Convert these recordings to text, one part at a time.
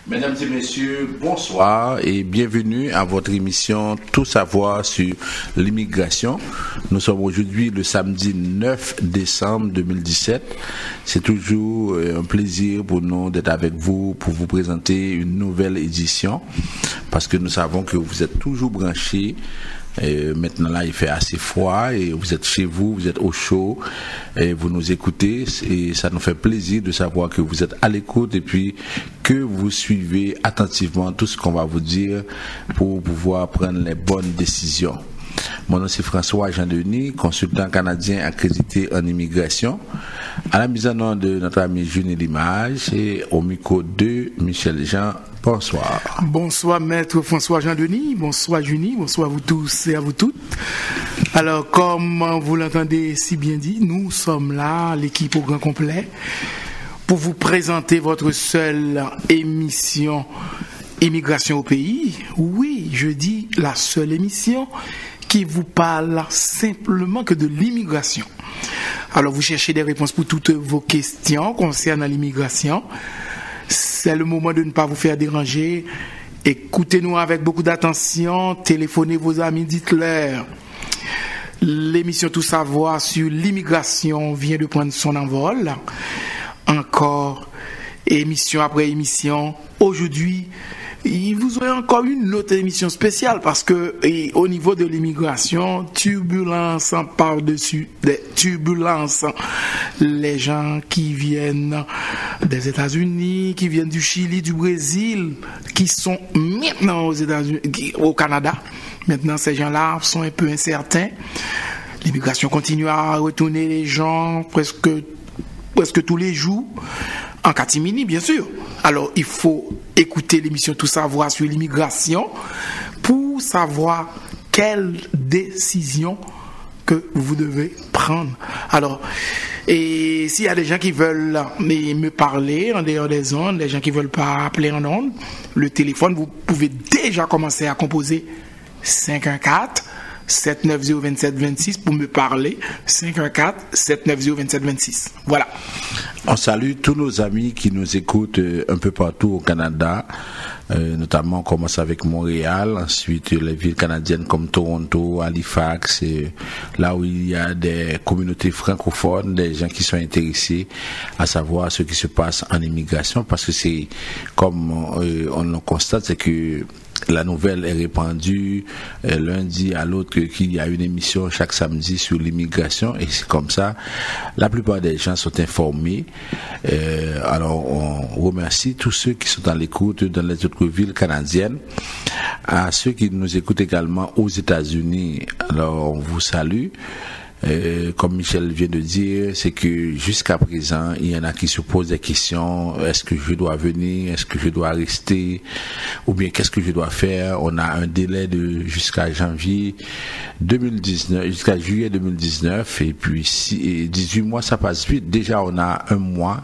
Mesdames et messieurs, bonsoir et bienvenue à votre émission Tout savoir sur l'immigration. Nous sommes aujourd'hui le samedi 9 décembre 2017. C'est toujours un plaisir pour nous d'être avec vous pour vous présenter une nouvelle édition parce que nous savons que vous êtes toujours branchés. Maintenant là il fait assez froid et vous êtes chez vous, vous êtes au chaud et vous nous écoutez et ça nous fait plaisir de savoir que vous êtes à l'écoute et puis que vous suivez attentivement tout ce qu'on va vous dire pour pouvoir prendre les bonnes décisions. Mon nom c'est François Jean-Denis, consultant canadien accrédité en immigration. À la mise en œuvre de notre ami Junie Limage et au micro de Michel Jean. Bonsoir. Bonsoir maître François Jean-Denis, bonsoir Junie, bonsoir à vous tous et à vous toutes. Alors comme vous l'entendez si bien dit, nous sommes là, l'équipe au grand complet, pour vous présenter votre seule émission Immigration au pays. Oui, je dis la seule émission qui vous parle simplement que de l'immigration. Alors vous cherchez des réponses pour toutes vos questions concernant l'immigration. C'est le moment de ne pas vous faire déranger. Écoutez-nous avec beaucoup d'attention. Téléphonez vos amis, dites-leur. L'émission Tout savoir sur l'immigration vient de prendre son envol. Encore, émission après émission. Aujourd'hui, vous aurez encore une autre émission spéciale parce que au niveau de l'immigration, turbulence par-dessus des turbulences. Les gens qui viennent des États-Unis, qui viennent du Chili, du Brésil, qui sont maintenant aux États-Unis, au Canada. Maintenant, ces gens-là sont un peu incertains. L'immigration continue à retourner les gens presque tous les jours. En catimini, bien sûr. Alors, il faut écouter l'émission Tout savoir sur l'immigration pour savoir quelle décision que vous devez prendre. Alors, et s'il y a des gens qui veulent me parler en dehors des ondes, des gens qui ne veulent pas appeler en ondes, le téléphone, vous pouvez déjà commencer à composer 514-790-2726 pour me parler. 514-790-2726. Voilà. On salue tous nos amis qui nous écoutent un peu partout au Canada, notamment on commence avec Montréal, ensuite les villes canadiennes comme Toronto, Halifax, là où il y a des communautés francophones, des gens qui sont intéressés à savoir ce qui se passe en immigration, parce que c'est comme on le constate, c'est que la nouvelle est répandue lundi à l'autre qu'il y a une émission chaque samedi sur l'immigration et c'est comme ça la plupart des gens sont informés. Alors on remercie tous ceux qui sont à l'écoute dans les autres villes canadiennes, à ceux qui nous écoutent également aux États-Unis. Alors on vous salue. Comme Michel vient de dire, c'est que jusqu'à présent, il y en a qui se posent des questions. Est-ce que je dois venir? Est-ce que je dois rester? Ou bien qu'est-ce que je dois faire? On a un délai de jusqu'à janvier 2019, jusqu'à juillet 2019. Et puis 18 mois, ça passe vite. Déjà, on a un mois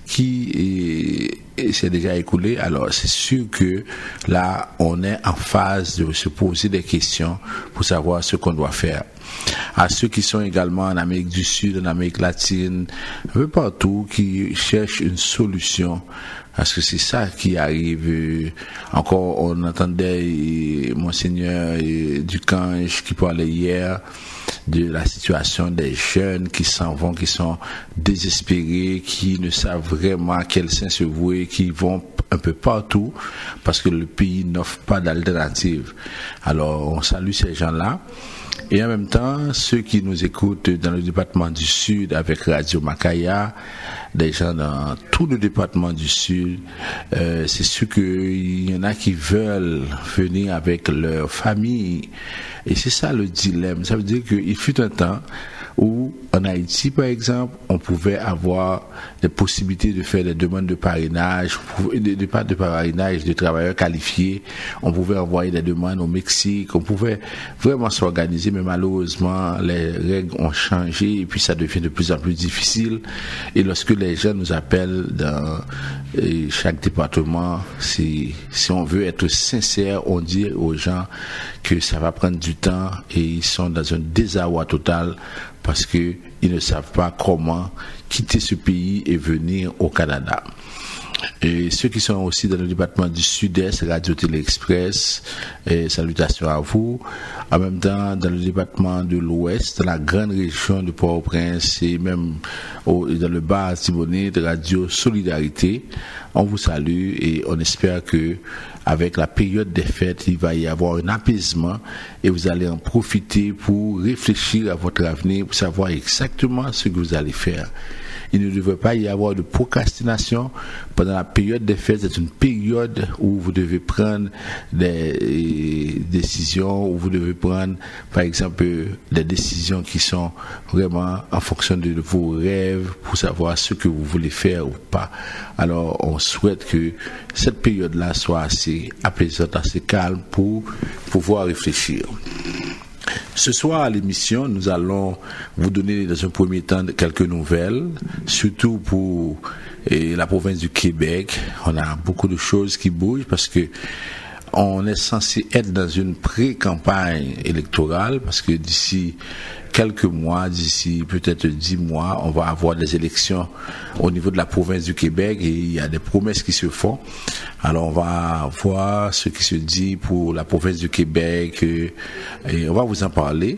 qui s'est déjà écoulé. Alors c'est sûr que là on est en phase de se poser des questions pour savoir ce qu'on doit faire. À ceux qui sont également en Amérique du Sud, en Amérique latine, un peu partout, qui cherchent une solution, parce que c'est ça qui arrive. Encore on entendait Monseigneur Ducange qui parlait hier de la situation des jeunes qui s'en vont, qui sont désespérés, qui ne savent vraiment à quel sens se vouer, qui vont un peu partout parce que le pays n'offre pas d'alternative. Alors on salue ces gens-là. Et en même temps, ceux qui nous écoutent dans le département du Sud avec Radio Macaya, des gens dans tout le département du Sud, c'est sûr qu'il y en a qui veulent venir avec leur famille. Et c'est ça le dilemme. Ça veut dire qu'il fut un temps où, en Haïti, par exemple, on pouvait avoir des possibilités de faire des demandes de parrainage, de travailleurs qualifiés. On pouvait envoyer des demandes au Mexique. On pouvait vraiment s'organiser, mais malheureusement, les règles ont changé et puis ça devient de plus en plus difficile. Et lorsque les gens nous appellent dans chaque département, si on veut être sincère, on dit aux gens que ça va prendre du temps et ils sont dans un désarroi total parce qu'ils ne savent pas comment quitter ce pays et venir au Canada. Et ceux qui sont aussi dans le département du Sud-Est, Radio Télé Express, salutations à vous. En même temps, dans le département de l'Ouest, la grande région de Port-au-Prince et même dans le bas Tibonite, Radio Solidarité, on vous salue et on espère que avec la période des fêtes, il va y avoir un apaisement et vous allez en profiter pour réfléchir à votre avenir, pour savoir exactement ce que vous allez faire. Il ne devrait pas y avoir de procrastination pendant la période des fêtes. C'est une période où vous devez prendre des décisions, où vous devez prendre, par exemple, des décisions qui sont vraiment en fonction de vos rêves pour savoir ce que vous voulez faire ou pas. Alors, on souhaite que cette période-là soit assez apaisante, assez calme pour pouvoir réfléchir. Ce soir à l'émission, nous allons vous donner dans un premier temps quelques nouvelles, surtout pour la province du Québec. On a beaucoup de choses qui bougent parce que on est censé être dans une pré-campagne électorale parce que d'ici quelques mois, d'ici peut-être 10 mois, on va avoir des élections au niveau de la province du Québec et il y a des promesses qui se font. Alors on va voir ce qui se dit pour la province du Québec et on va vous en parler.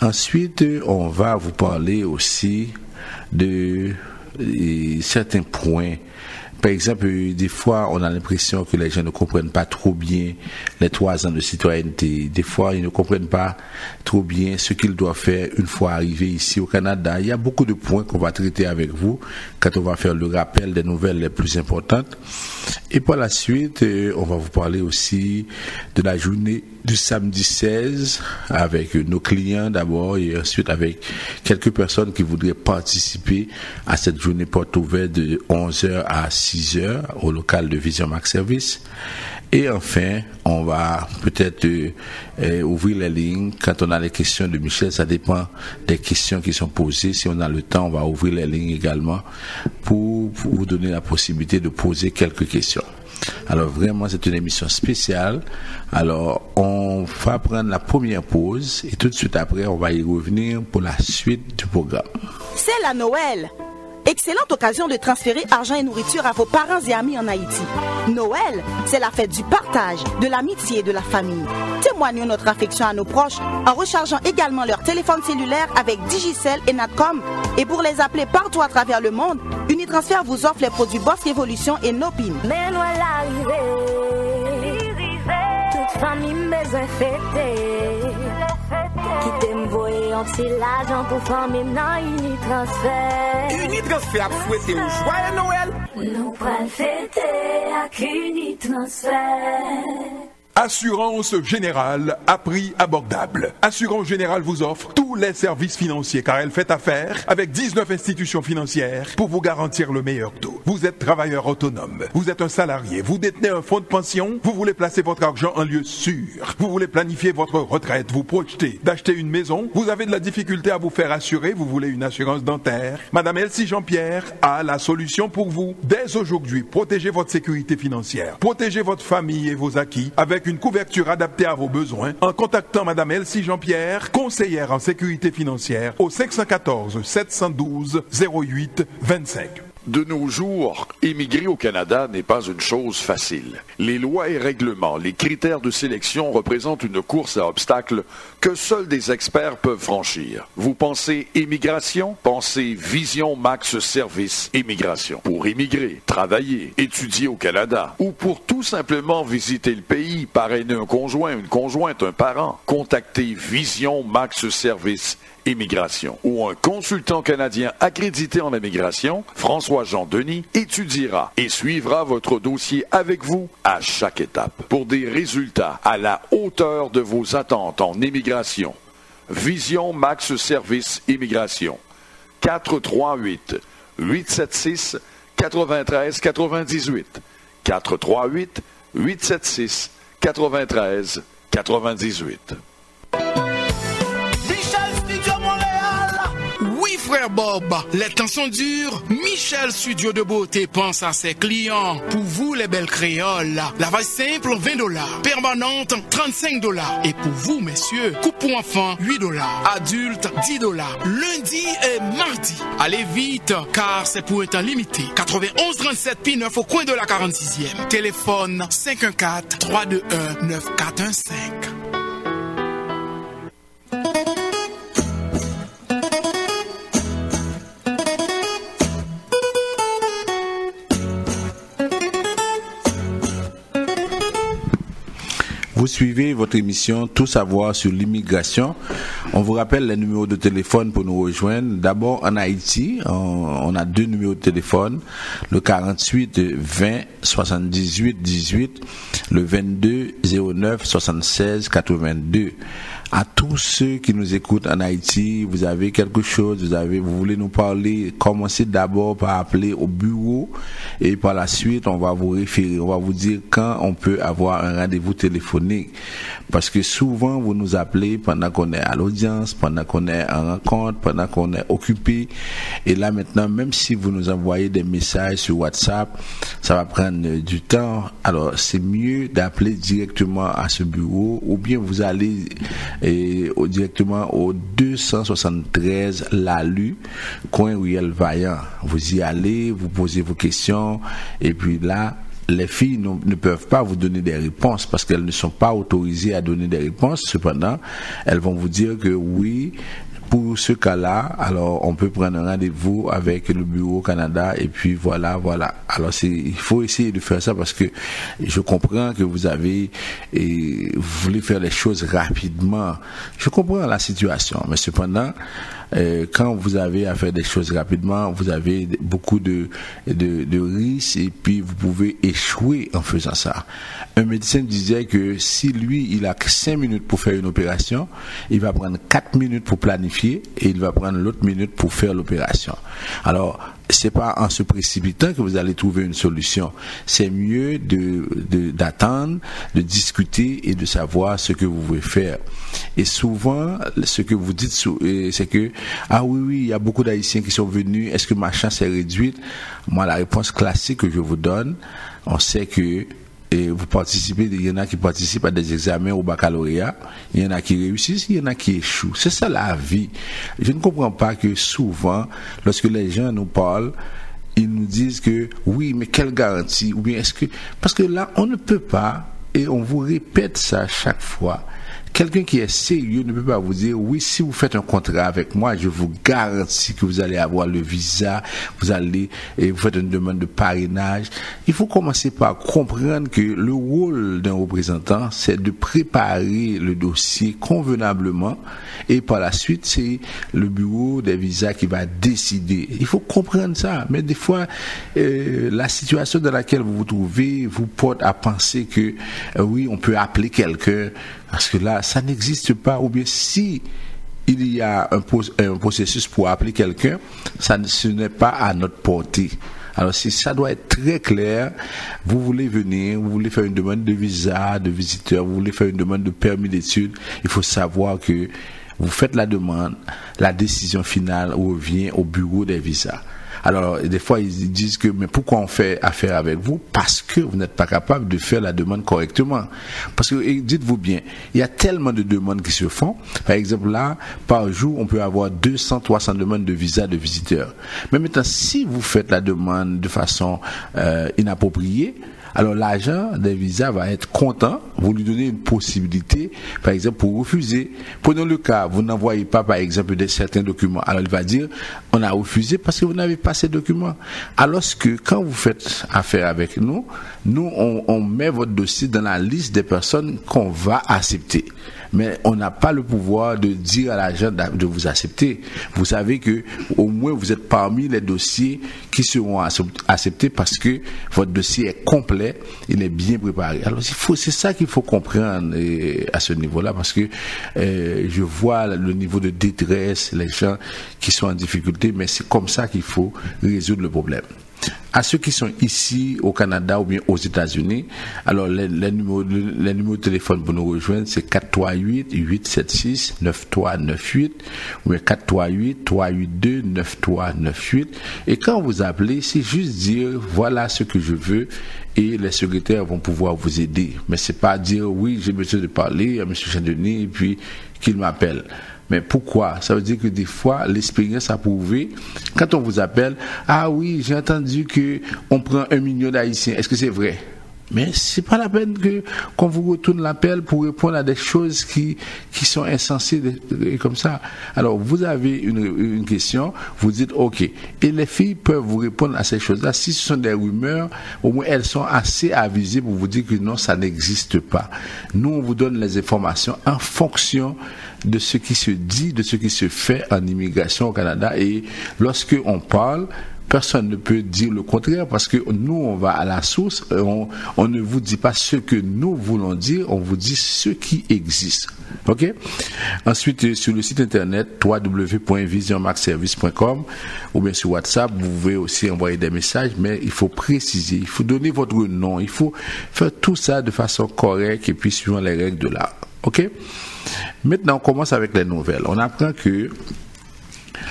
Ensuite, on va vous parler aussi de certains points. Par exemple, des fois, on a l'impression que les gens ne comprennent pas trop bien les 3 ans de citoyenneté. Des fois, ils ne comprennent pas trop bien ce qu'ils doivent faire une fois arrivés ici au Canada. Il y a beaucoup de points qu'on va traiter avec vous quand on va faire le rappel des nouvelles les plus importantes. Et par la suite, on va vous parler aussi de la journée du samedi 16 avec nos clients d'abord et ensuite avec quelques personnes qui voudraient participer à cette journée porte ouverte de 11h à 6h au local de Vision Max Service. Et enfin, on va peut-être ouvrir les lignes. Quand on a les questions de Michel, ça dépend des questions qui sont posées. Si on a le temps, on va ouvrir les lignes également pour vous donner la possibilité de poser quelques questions. Alors vraiment, c'est une émission spéciale. Alors, on va prendre la première pause et tout de suite après, on va y revenir pour la suite du programme. C'est la Noël. Excellente occasion de transférer argent et nourriture à vos parents et amis en Haïti. Noël, c'est la fête du partage, de l'amitié et de la famille. Témoignons notre affection à nos proches en rechargeant également leur téléphone cellulaire avec Digicel et Natcom. Et pour les appeler partout à travers le monde, Unitransfert vous offre les produits Boss Révolution et Nopin. Mais Noël arrivé, toute famille besoin fêter. Qui t'aime voyer un petit l'argent pour famille dans Unitransfert. Unitransfert a souhaité un joyeux Noël. Nous prenons fêter avec Unitransfert. Assurance Générale à prix abordable. Assurance Générale vous offre tous les services financiers car elle fait affaire avec 19 institutions financières pour vous garantir le meilleur taux. Vous êtes travailleur autonome, vous êtes un salarié, vous détenez un fonds de pension, vous voulez placer votre argent en lieu sûr, vous voulez planifier votre retraite, vous projetez d'acheter une maison, vous avez de la difficulté à vous faire assurer, vous voulez une assurance dentaire. Madame Elsie Jean-Pierre a la solution pour vous. Dès aujourd'hui, protégez votre sécurité financière, protégez votre famille et vos acquis avec une couverture adaptée à vos besoins en contactant Madame Elsie Jean-Pierre, conseillère en sécurité financière au 514 712 08 25. De nos jours, émigrer au Canada n'est pas une chose facile. Les lois et règlements, les critères de sélection représentent une course à obstacles que seuls des experts peuvent franchir. Vous pensez émigration? Pensez Vision Max Service Immigration. Pour émigrer, travailler, étudier au Canada ou pour tout simplement visiter le pays, parrainer un conjoint, une conjointe, un parent, contactez Vision Max Service Immigration ou un consultant canadien accrédité en immigration, François-Jean Denis, étudiera et suivra votre dossier avec vous à chaque étape pour des résultats à la hauteur de vos attentes en immigration. Vision Max Service Immigration. 438-876-9398. 438-876-9398. frère Bob, les temps sont durs. Michel Studio de Beauté pense à ses clients. Pour vous, les belles créoles, lavage simple, $20. Permanente, $35. Et pour vous, messieurs, coupe pour enfants, $8. Adultes, $10. Lundi et mardi. Allez vite, car c'est pour un temps limité. 91 37 P9 au coin de la 46e. Téléphone 514-321-9415. Vous suivez votre émission Tout savoir sur l'immigration. On vous rappelle les numéros de téléphone pour nous rejoindre. D'abord en Haïti, on a 2 numéros de téléphone, le 48 20 78 18, le 22 09 76 82. À tous ceux qui nous écoutent en Haïti, vous avez quelque chose, vous voulez nous parler, commencez d'abord par appeler au bureau et par la suite, on va vous référer, on va vous dire quand on peut avoir un rendez-vous téléphonique. Parce que souvent, vous nous appelez pendant qu'on est à l'audience, pendant qu'on est en rencontre, pendant qu'on est occupé. Et là, maintenant, même si vous nous envoyez des messages sur WhatsApp, ça va prendre du temps. Alors, c'est mieux d'appeler directement à ce bureau ou bien vous allez directement au 273 Lalu, coin Ruelle Vaillant. Vous y allez, vous posez vos questions et puis là, les filles ne peuvent pas vous donner des réponses parce qu'elles ne sont pas autorisées à donner des réponses. Cependant, elles vont vous dire que oui, pour ce cas-là, alors on peut prendre un rendez-vous avec le bureau Canada et puis voilà. Alors il faut essayer de faire ça parce que je comprends que vous voulez faire les choses rapidement. Je comprends la situation, mais cependant, quand vous avez à faire des choses rapidement, vous avez beaucoup de risques et puis vous pouvez échouer en faisant ça. Un médecin disait que si lui, il a 5 minutes pour faire une opération, il va prendre 4 minutes pour planifier et il va prendre l'autre minute pour faire l'opération. Alors, c'est pas en se précipitant que vous allez trouver une solution. C'est mieux d'attendre, de discuter et de savoir ce que vous voulez faire. Et souvent, ce que vous dites, c'est que, ah oui, il y a beaucoup d'Haïtiens qui sont venus, est-ce que ma chance est réduite? Moi, la réponse classique que je vous donne, on sait que vous participez, il y en a qui participent à des examens au baccalauréat, il y en a qui réussissent, il y en a qui échouent. C'est ça la vie. Je ne comprends pas que souvent, lorsque les gens nous parlent, ils nous disent que oui, mais quelle garantie? Ou bien est-ce que, parce que là, on ne peut pas, et on vous répète ça chaque fois. Quelqu'un qui est sérieux ne peut pas vous dire oui, si vous faites un contrat avec moi, je vous garantis que vous allez avoir le visa, vous faites une demande de parrainage. Il faut commencer par comprendre que le rôle d'un représentant, c'est de préparer le dossier convenablement et par la suite, c'est le bureau des visas qui va décider. Il faut comprendre ça. Mais des fois, la situation dans laquelle vous vous trouvez vous porte à penser que oui, on peut appeler quelqu'un. Parce que là, ça n'existe pas. Ou bien si il y a un processus pour appeler quelqu'un, ce n'est pas à notre portée. Alors si ça doit être très clair, vous voulez venir, vous voulez faire une demande de visa, de visiteur, vous voulez faire une demande de permis d'études, il faut savoir que vous faites la demande, la décision finale revient au bureau des visas. Alors, des fois, ils disent que, mais pourquoi on fait affaire avec vous? Parce que vous n'êtes pas capable de faire la demande correctement. Parce que, dites-vous bien, il y a tellement de demandes qui se font. Par exemple, là, par jour, on peut avoir 200, 300 demandes de visa de visiteurs. Mais maintenant, si vous faites la demande de façon inappropriée, alors l'agent des visas va être content, vous lui donnez une possibilité, par exemple, pour refuser. Prenons le cas, vous n'envoyez pas, par exemple, certains documents. Alors il va dire, on a refusé parce que vous n'avez pas ces documents. Alors que quand vous faites affaire avec nous, on met votre dossier dans la liste des personnes qu'on va accepter. Mais on n'a pas le pouvoir de dire à l'agent de vous accepter. Vous savez que au moins vous êtes parmi les dossiers qui seront acceptés parce que votre dossier est complet, il est bien préparé. Alors c'est ça qu'il faut comprendre à ce niveau-là, parce que je vois le niveau de détresse, les gens qui sont en difficulté, mais c'est comme ça qu'il faut résoudre le problème. À ceux qui sont ici au Canada ou bien aux États-Unis, alors les numéros de téléphone pour nous rejoindre, c'est 438-876-9398 ou bien 438-382-9398. Et quand vous appelez, c'est juste dire voilà ce que je veux et les secrétaires vont pouvoir vous aider. Mais c'est pas dire oui, j'ai besoin de parler à M. Jean-Denis et puis qu'il m'appelle. Mais pourquoi? Ça veut dire que des fois, l'expérience a prouvé, quand on vous appelle, ah oui, j'ai entendu qu'on prend 1 million d'Haïtiens. Est-ce que c'est vrai? Mais c'est pas la peine qu'on vous retourne l'appel pour répondre à des choses qui sont insensées comme ça. Alors, vous avez une question, vous dites OK. Et les filles peuvent vous répondre à ces choses-là. Si ce sont des rumeurs, au moins elles sont assez avisées pour vous dire que non, ça n'existe pas. Nous, on vous donne les informations en fonction de ce qui se dit, de ce qui se fait en immigration au Canada. Et lorsque on parle, personne ne peut dire le contraire parce que nous, on va à la source, on ne vous dit pas ce que nous voulons dire, on vous dit ce qui existe. OK? Ensuite, sur le site internet www.visionmaxservice.com ou bien sur WhatsApp, vous pouvez aussi envoyer des messages, mais il faut préciser, il faut donner votre nom, il faut faire tout ça de façon correcte et puis suivant les règles de l'art. OK? Maintenant, on commence avec les nouvelles. On apprend que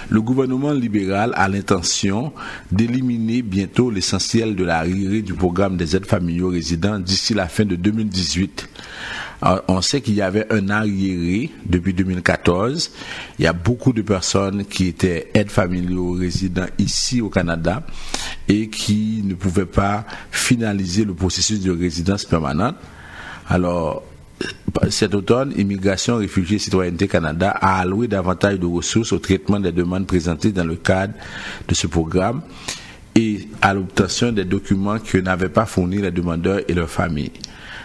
le gouvernement libéral a l'intention d'éliminer bientôt l'essentiel de l'arriéré du programme des aides familiaux résidents d'ici la fin de 2018. Alors, on sait qu'il y avait un arriéré depuis 2014. Il y a beaucoup de personnes qui étaient aides familiaux résidents ici au Canada et qui ne pouvaient pas finaliser le processus de résidence permanente. Alors, cet automne, Immigration, Réfugiés et Citoyenneté Canada a alloué davantage de ressources au traitement des demandes présentées dans le cadre de ce programme et à l'obtention des documents que n'avaient pas fournis les demandeurs et leurs familles.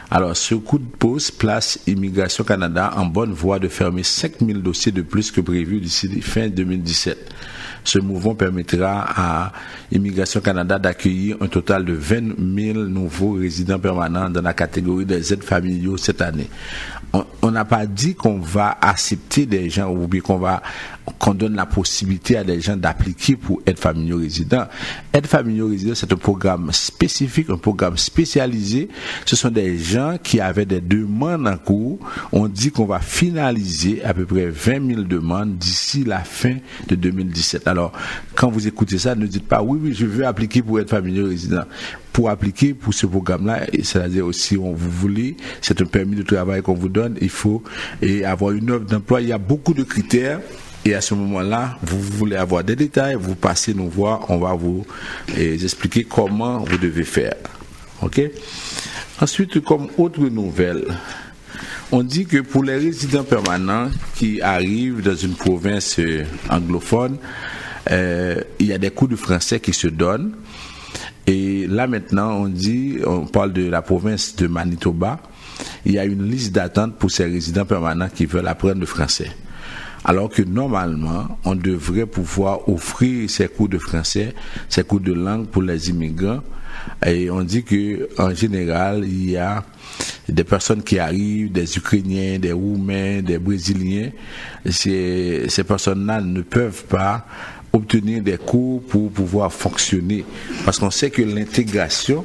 Alors, ce coup de pouce place Immigration Canada en bonne voie de fermer 5000 dossiers de plus que prévu d'ici fin 2017. Ce mouvement permettra à Immigration Canada d'accueillir un total de 20 000 nouveaux résidents permanents dans la catégorie des aides familiaux cette année. On n'a pas dit qu'on va accepter des gens ou bien qu'on donne la possibilité à des gens d'appliquer pour aides familiaux résidents. Aides familiaux résidents, c'est un programme spécifique, un programme spécialisé. Ce sont des gens qui avaient des demandes en cours. On dit qu'on va finaliser à peu près 20 000 demandes d'ici la fin de 2017. Alors, quand vous écoutez ça, ne dites pas oui, je veux appliquer pour aides familiaux résidents. Pour appliquer pour ce programme-là, c'est-à-dire aussi, vous voulez, c'est un permis de travail qu'on vous donne, il faut avoir une offre d'emploi. Il y a beaucoup de critères. Et à ce moment-là, vous voulez avoir des détails, vous passez nous voir, on va vous expliquer comment vous devez faire. OK? Ensuite, comme autre nouvelle, on dit que pour les résidents permanents qui arrivent dans une province anglophone, il y a des cours de français qui se donnent. Et là maintenant, on parle de la province de Manitoba, il y a une liste d'attente pour ces résidents permanents qui veulent apprendre le français. Alors que normalement, on devrait pouvoir offrir ces cours de français, ces cours de langue pour les immigrants. Et on dit que en général, il y a des personnes qui arrivent, des Ukrainiens, des Roumains, des Brésiliens. Ces personnes-là ne peuvent pas obtenir des cours pour pouvoir fonctionner. Parce qu'on sait que l'intégration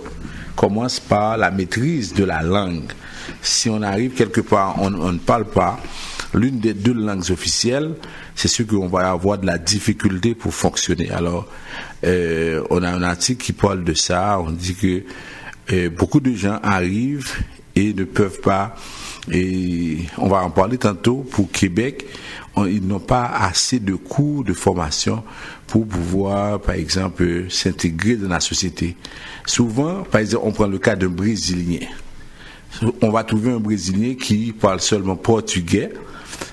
commence par la maîtrise de la langue. Si on arrive quelque part, on ne parle pas l'une des deux langues officielles, c'est sûr qu'on va avoir de la difficulté pour fonctionner. Alors, on a un article qui parle de ça. On dit que beaucoup de gens arrivent et ne peuvent pas, et on va en parler tantôt, pour Québec, ils n'ont pas assez de cours de formation pour pouvoir, par exemple, s'intégrer dans la société. Souvent, par exemple, on prend le cas d'un Brésilien. On va trouver un Brésilien qui parle seulement portugais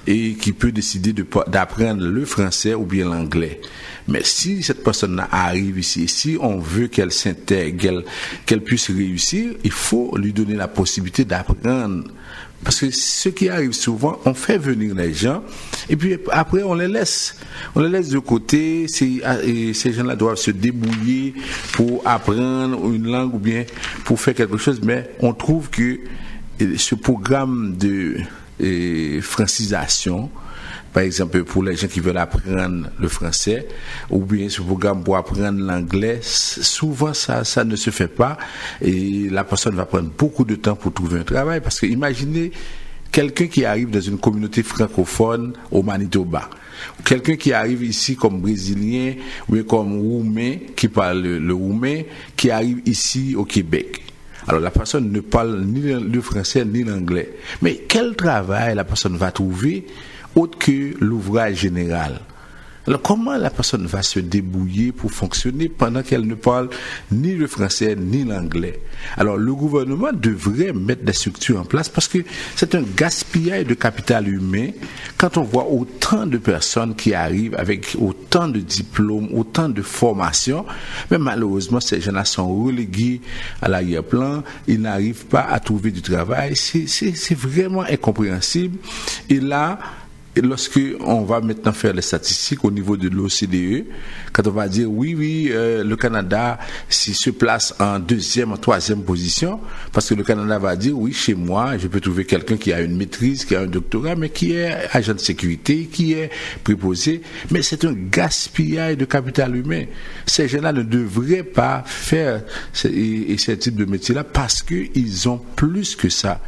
et qui peut décider d'apprendre le français ou bien l'anglais. Mais si cette personne arrive ici, si on veut qu'elle s'intègre, qu'elle puisse réussir, il faut lui donner la possibilité d'apprendre. Parce que ce qui arrive souvent, on fait venir les gens et puis après on les laisse de côté. Ces gens-là doivent se débrouiller pour apprendre une langue ou bien pour faire quelque chose. Mais on trouve que ce programme francisation. Par exemple, pour les gens qui veulent apprendre le français, ou bien ce programme pour apprendre l'anglais, souvent ça ne se fait pas et la personne va prendre beaucoup de temps pour trouver un travail. Parce que imaginez quelqu'un qui arrive dans une communauté francophone au Manitoba, quelqu'un qui arrive ici comme Brésilien ou comme Roumain, qui parle le Roumain, qui arrive ici au Québec. Alors la personne ne parle ni le français ni l'anglais. Mais quel travail la personne va trouver autre que l'ouvrage général? Alors comment la personne va se débrouiller pour fonctionner pendant qu'elle ne parle ni le français ni l'anglais? Alors le gouvernement devrait mettre des structures en place parce que c'est un gaspillage de capital humain quand on voit autant de personnes qui arrivent avec autant de diplômes, autant de formations, mais malheureusement ces gens-là sont relégués à l'arrière-plan, ils n'arrivent pas à trouver du travail, c'est vraiment incompréhensible. Et là, lorsque on va maintenant faire les statistiques au niveau de l'OCDE, quand on va dire oui, le Canada se place en deuxième, en troisième position, parce que le Canada va dire oui, chez moi, je peux trouver quelqu'un qui a une maîtrise, qui a un doctorat, mais qui est agent de sécurité, qui est préposé, mais c'est un gaspillage de capital humain. Ces gens-là ne devraient pas faire ce type de métier-là parce qu'ils ont plus que ça.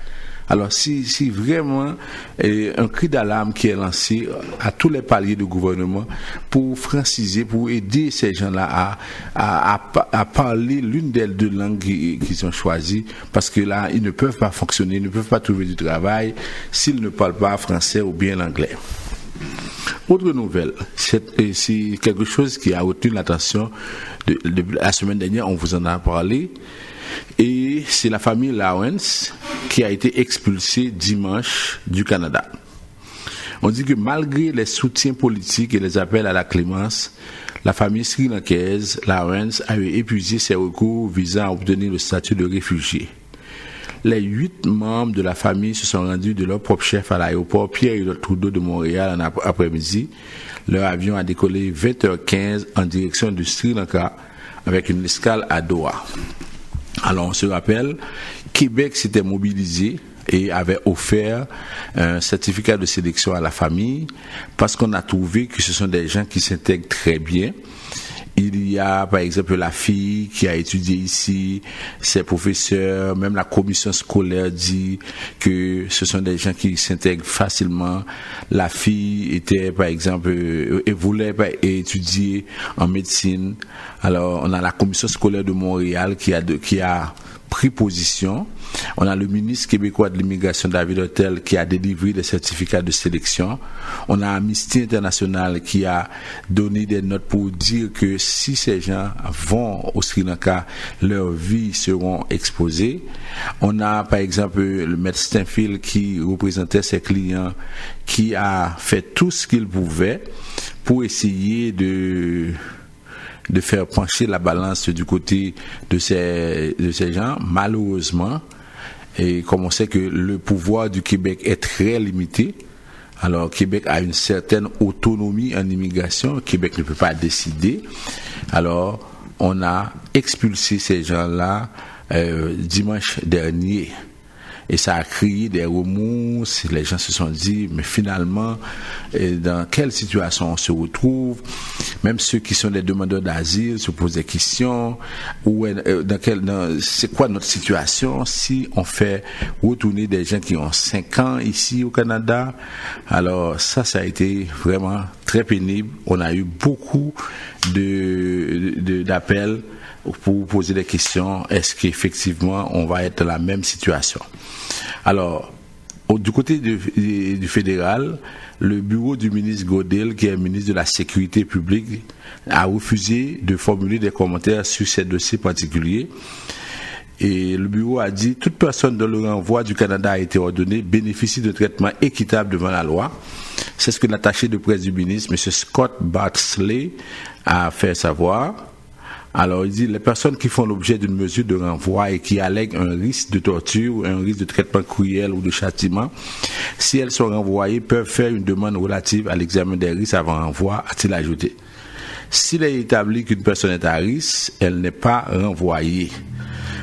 Alors, si vraiment un cri d'alarme qui est lancé à tous les paliers du gouvernement pour franciser, pour aider ces gens-là à parler l'une des deux langues qu'ils ont choisies, parce que là, ils ne peuvent pas fonctionner, ils ne peuvent pas trouver du travail s'ils ne parlent pas français ou bien l'anglais. Autre nouvelle, c'est quelque chose qui a retenu l'attention de la semaine dernière, on vous en a parlé. Et c'est la famille Lawrence qui a été expulsée dimanche du Canada. On dit que malgré les soutiens politiques et les appels à la clémence, la famille sri-lankaise Lawrence a épuisé ses recours visant à obtenir le statut de réfugié. Les 8 membres de la famille se sont rendus de leur propre chef à l'aéroport Pierre-Elliott Trudeau de Montréal en après-midi. Leur avion a décollé 20h15 en direction du Sri Lanka avec une escale à Doha. Alors on se rappelle, Québec s'était mobilisé et avait offert un certificat de sélection à la famille parce qu'on a trouvé que ce sont des gens qui s'intègrent très bien. Il y a par exemple la fille qui a étudié ici, ses professeurs, même la commission scolaire dit que ce sont des gens qui s'intègrent facilement. La fille était par exemple, voulait étudier en médecine. Alors on a la commission scolaire de Montréal qui a pris position. On a le ministre québécois de l'immigration David Hurtel qui a délivré des certificats de sélection. On a Amnesty International qui a donné des notes pour dire que si ces gens vont au Sri Lanka, leurs vies seront exposées. On a par exemple le maître Steinfield qui représentait ses clients, qui a fait tout ce qu'il pouvait pour essayer de faire pencher la balance du côté de ces gens. Malheureusement, et comme on sait que le pouvoir du Québec est très limité, alors Québec a une certaine autonomie en immigration, Québec ne peut pas décider, alors on a expulsé ces gens-là dimanche dernier. Et ça a créé des remous, les gens se sont dit, mais finalement, dans quelle situation on se retrouve? Même ceux qui sont des demandeurs d'asile se posent des questions, c'est quoi notre situation si on fait retourner des gens qui ont 5 ans ici au Canada? Alors ça a été vraiment très pénible. On a eu beaucoup d'appels pour poser des questions. Est-ce qu'effectivement on va être dans la même situation? Alors, du côté du fédéral, le bureau du ministre Godel, qui est ministre de la Sécurité publique, a refusé de formuler des commentaires sur ces dossiers particuliers. Et le bureau a dit, toute personne dont le renvoi du Canada a été ordonné bénéficie de traitement équitable devant la loi. C'est ce que l'attaché de presse du ministre, M. Scott Bartsley, a fait savoir. Alors, il dit, les personnes qui font l'objet d'une mesure de renvoi et qui allèguent un risque de torture ou un risque de traitement cruel ou de châtiment, si elles sont renvoyées, peuvent faire une demande relative à l'examen des risques avant renvoi, a-t-il ajouté. S'il est établi qu'une personne est à risque, elle n'est pas renvoyée.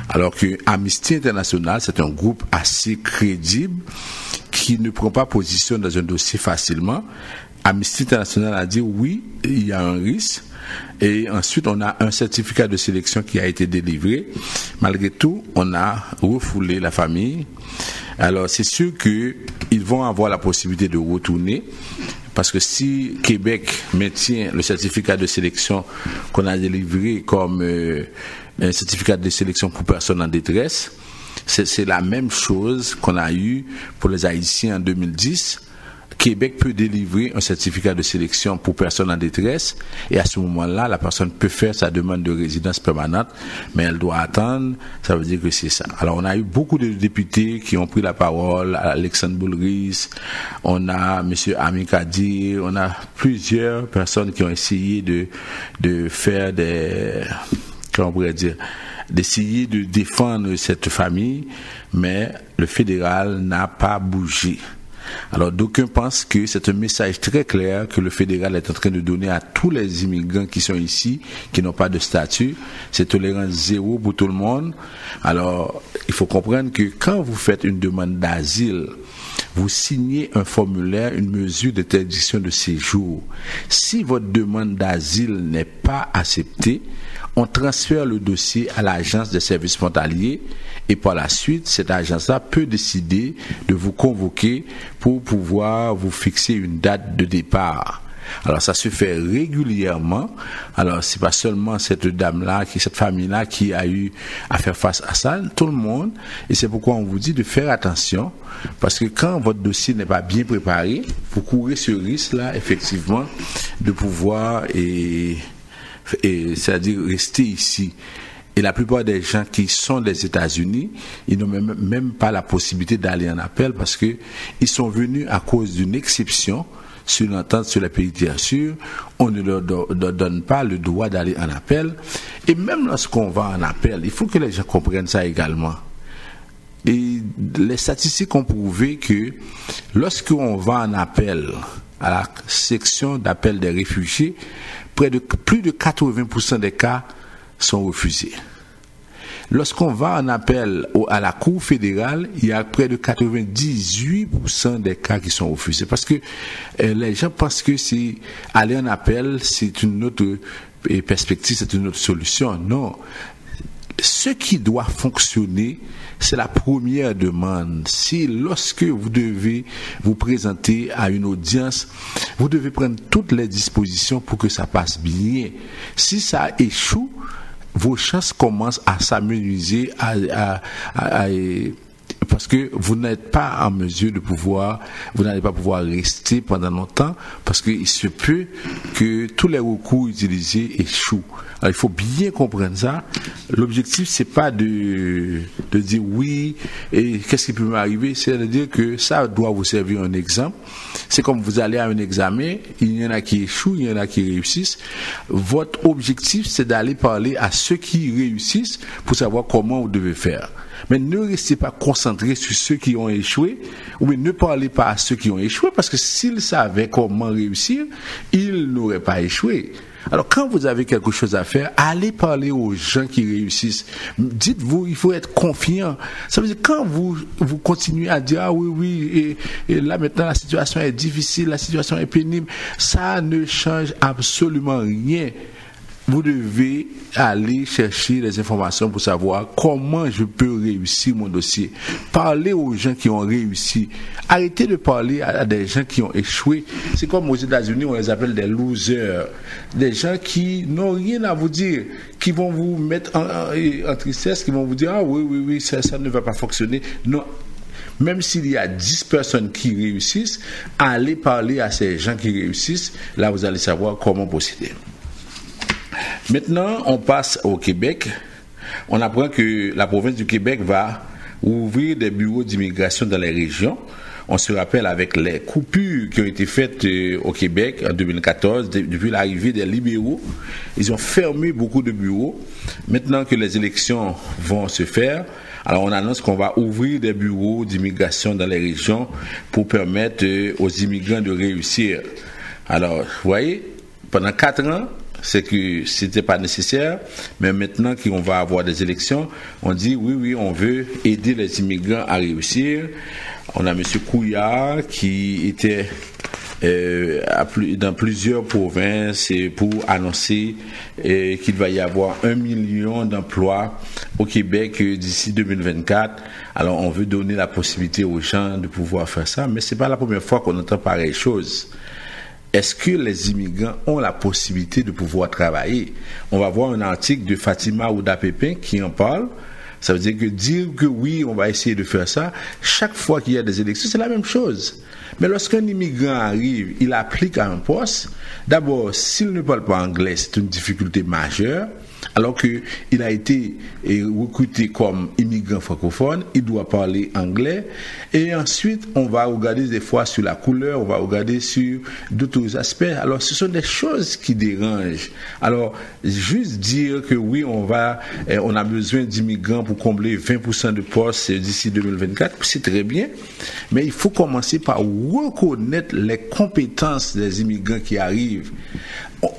Alors que Amnesty International, c'est un groupe assez crédible qui ne prend pas position dans un dossier facilement. Amnesty International a dit oui, il y a un risque. Et ensuite, on a un certificat de sélection qui a été délivré. Malgré tout, on a refoulé la famille. Alors, c'est sûr qu'ils vont avoir la possibilité de retourner. Parce que si Québec maintient le certificat de sélection qu'on a délivré comme un certificat de sélection pour personnes en détresse, c'est la même chose qu'on a eu pour les Haïtiens en 2010. Québec peut délivrer un certificat de sélection pour personnes en détresse et à ce moment-là, la personne peut faire sa demande de résidence permanente, mais elle doit attendre, ça veut dire que c'est ça. Alors on a eu beaucoup de députés qui ont pris la parole, Alexandre Boulris, on a M. Ami Kadir, on a plusieurs personnes qui ont essayé de faire d'essayer de défendre cette famille, mais le fédéral n'a pas bougé. Alors d'aucuns pensent que c'est un message très clair que le fédéral est en train de donner à tous les immigrants qui sont ici, qui n'ont pas de statut. C'est tolérance zéro pour tout le monde. Alors il faut comprendre que quand vous faites une demande d'asile, vous signez un formulaire, une mesure d'interdiction de séjour. Si votre demande d'asile n'est pas acceptée, on transfère le dossier à l'agence des services frontaliers et par la suite, cette agence-là peut décider de vous convoquer pour pouvoir vous fixer une date de départ. Alors ça se fait régulièrement. Alors c'est pas seulement cette dame-là, cette famille-là qui a eu à faire face à ça, tout le monde. Et c'est pourquoi on vous dit de faire attention, parce que quand votre dossier n'est pas bien préparé, vous courez ce risque-là, effectivement, de pouvoir c'est-à-dire rester ici. Et la plupart des gens qui sont des États-Unis, ils n'ont même pas la possibilité d'aller en appel parce que ils sont venus à cause d'une exception sur l'entente sur les pays tiers sûrs. On ne leur donne pas le droit d'aller en appel. Et même lorsqu'on va en appel, il faut que les gens comprennent ça également. Et les statistiques ont prouvé que lorsqu'on va en appel à la section d'appel des réfugiés, plus de 80% des cas sont refusés. Lorsqu'on va en appel à la Cour fédérale, il y a près de 98% des cas qui sont refusés. Parce que les gens pensent que si aller en appel, c'est une autre perspective, c'est une autre solution. Non. Ce qui doit fonctionner, c'est la première demande. Si lorsque vous devez vous présenter à une audience, vous devez prendre toutes les dispositions pour que ça passe bien. Si ça échoue, vos chances commencent à s'amenuiser, parce que vous n'êtes pas en mesure de pouvoir, vous n'allez pas pouvoir rester pendant longtemps, parce qu'il se peut que tous les recours utilisés échouent. Alors il faut bien comprendre ça. L'objectif c'est pas de dire oui et qu'est-ce qui peut m'arriver, c'est de dire que ça doit vous servir un exemple. C'est comme vous allez à un examen, il y en a qui échouent, il y en a qui réussissent. Votre objectif c'est d'aller parler à ceux qui réussissent pour savoir comment vous devez faire. Mais ne restez pas concentrés sur ceux qui ont échoué, ou bien ne parlez pas à ceux qui ont échoué, parce que s'ils savaient comment réussir, ils n'auraient pas échoué. Alors quand vous avez quelque chose à faire, allez parler aux gens qui réussissent. Dites-vous, il faut être confiant. Ça veut dire quand vous continuez à dire ah oui et là maintenant la situation est difficile, la situation est pénible, ça ne change absolument rien. Vous devez aller chercher les informations pour savoir comment je peux réussir mon dossier. Parlez aux gens qui ont réussi. Arrêtez de parler à des gens qui ont échoué. C'est comme aux États-Unis, on les appelle des losers. Des gens qui n'ont rien à vous dire, qui vont vous mettre en tristesse, qui vont vous dire « Ah oui, ça ne va pas fonctionner. » Non. Même s'il y a 10 personnes qui réussissent, allez parler à ces gens qui réussissent. Là, vous allez savoir comment procéder. Maintenant, on passe au Québec. On apprend que la province du Québec va ouvrir des bureaux d'immigration dans les régions. On se rappelle avec les coupures qui ont été faites au Québec en 2014, depuis l'arrivée des libéraux. Ils ont fermé beaucoup de bureaux. Maintenant que les élections vont se faire, alors on annonce qu'on va ouvrir des bureaux d'immigration dans les régions pour permettre aux immigrants de réussir. Alors, vous voyez, pendant 4 ans, c'est que c'était pas nécessaire, mais maintenant qu'on va avoir des élections, on dit oui, on veut aider les immigrants à réussir. On a M. Couillard qui était dans plusieurs provinces pour annoncer qu'il va y avoir 1 million d'emplois au Québec d'ici 2024. Alors on veut donner la possibilité aux gens de pouvoir faire ça, mais c'est pas la première fois qu'on entend pareille chose. Est-ce que les immigrants ont la possibilité de pouvoir travailler? On va voir un article de Fatima Ouda-Pépin qui en parle. Ça veut dire que oui, on va essayer de faire ça. Chaque fois qu'il y a des élections, c'est la même chose. Mais lorsqu'un immigrant arrive, il applique à un poste. D'abord, s'il ne parle pas anglais, c'est une difficulté majeure. Alors qu'il a été recruté comme immigrant francophone, il doit parler anglais. Et ensuite, on va regarder des fois sur la couleur, on va regarder sur d'autres aspects. Alors, ce sont des choses qui dérangent. Alors, juste dire que oui, on a besoin d'immigrants pour combler 20% de postes d'ici 2024, c'est très bien. Mais il faut commencer par reconnaître les compétences des immigrants qui arrivent.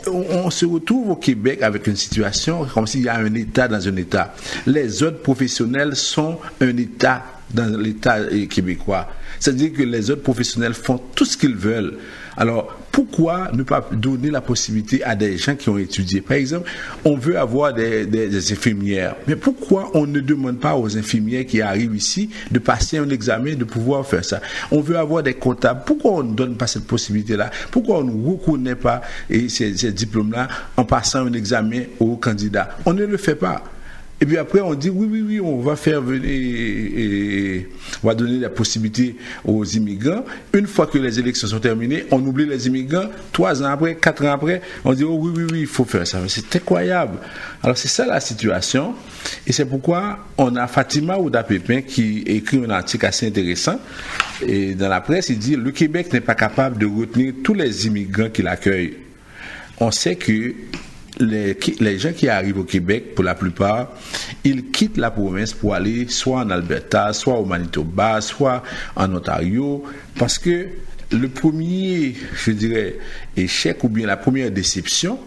On se retrouve au Québec avec une situation comme s'il y a un État dans un État. Les autres professionnels sont un État dans l'État québécois. C'est-à-dire que les autres professionnels font tout ce qu'ils veulent. Alors, pourquoi ne pas donner la possibilité à des gens qui ont étudié? Par exemple, on veut avoir des infirmières. Mais pourquoi on ne demande pas aux infirmières qui arrivent ici de passer un examen, de pouvoir faire ça? On veut avoir des comptables. Pourquoi on ne donne pas cette possibilité-là? Pourquoi on ne reconnaît pas ces diplômes-là en passant un examen aux candidats? On ne le fait pas. Et puis après, on dit oui, on va faire venir, on va donner la possibilité aux immigrants. Une fois que les élections sont terminées, on oublie les immigrants. 3 ans après, 4 ans après, on dit oui, il faut faire ça. Mais c'est incroyable. Alors c'est ça la situation. Et c'est pourquoi on a Fatima Ouda-Pépin qui écrit un article assez intéressant. Et dans la presse, il dit le Québec n'est pas capable de retenir tous les immigrants qui l'accueillent. On sait que les gens qui arrivent au Québec, pour la plupart, ils quittent la province pour aller soit en Alberta, soit au Manitoba, soit en Ontario, parce que le premier, je dirais, échec ou bien la première déception,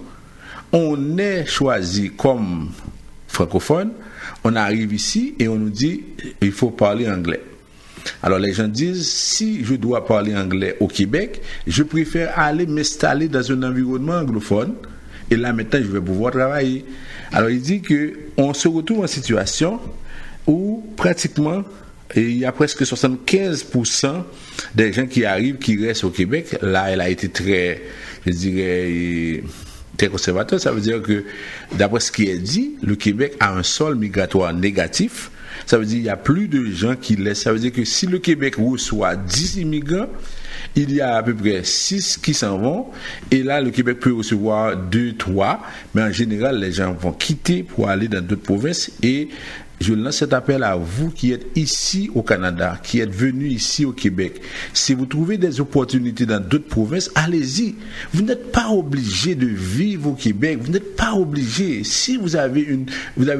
on est choisi comme francophone, on arrive ici et on nous dit il faut parler anglais. Alors les gens disent, si je dois parler anglais au Québec, je préfère aller m'installer dans un environnement anglophone. Et là, maintenant, je vais pouvoir travailler. Alors, il dit qu'on se retrouve en situation où, pratiquement, il y a presque 75% des gens qui arrivent, qui restent au Québec. Là, elle a été très, je dirais, très conservateur. Ça veut dire que, d'après ce qui est dit, le Québec a un sol migratoire négatif. Ça veut dire qu'il y a plus de gens qui laissent. Ça veut dire que si le Québec reçoit 10 immigrants, il y a à peu près 6 qui s'en vont. Et là, le Québec peut recevoir 2, 3. Mais en général, les gens vont quitter pour aller dans d'autres provinces. Et je lance cet appel à vous qui êtes ici au Canada, qui êtes venus ici au Québec. Si vous trouvez des opportunités dans d'autres provinces, allez-y. Vous n'êtes pas obligé de vivre au Québec. Vous n'êtes pas obligé. Si vous avez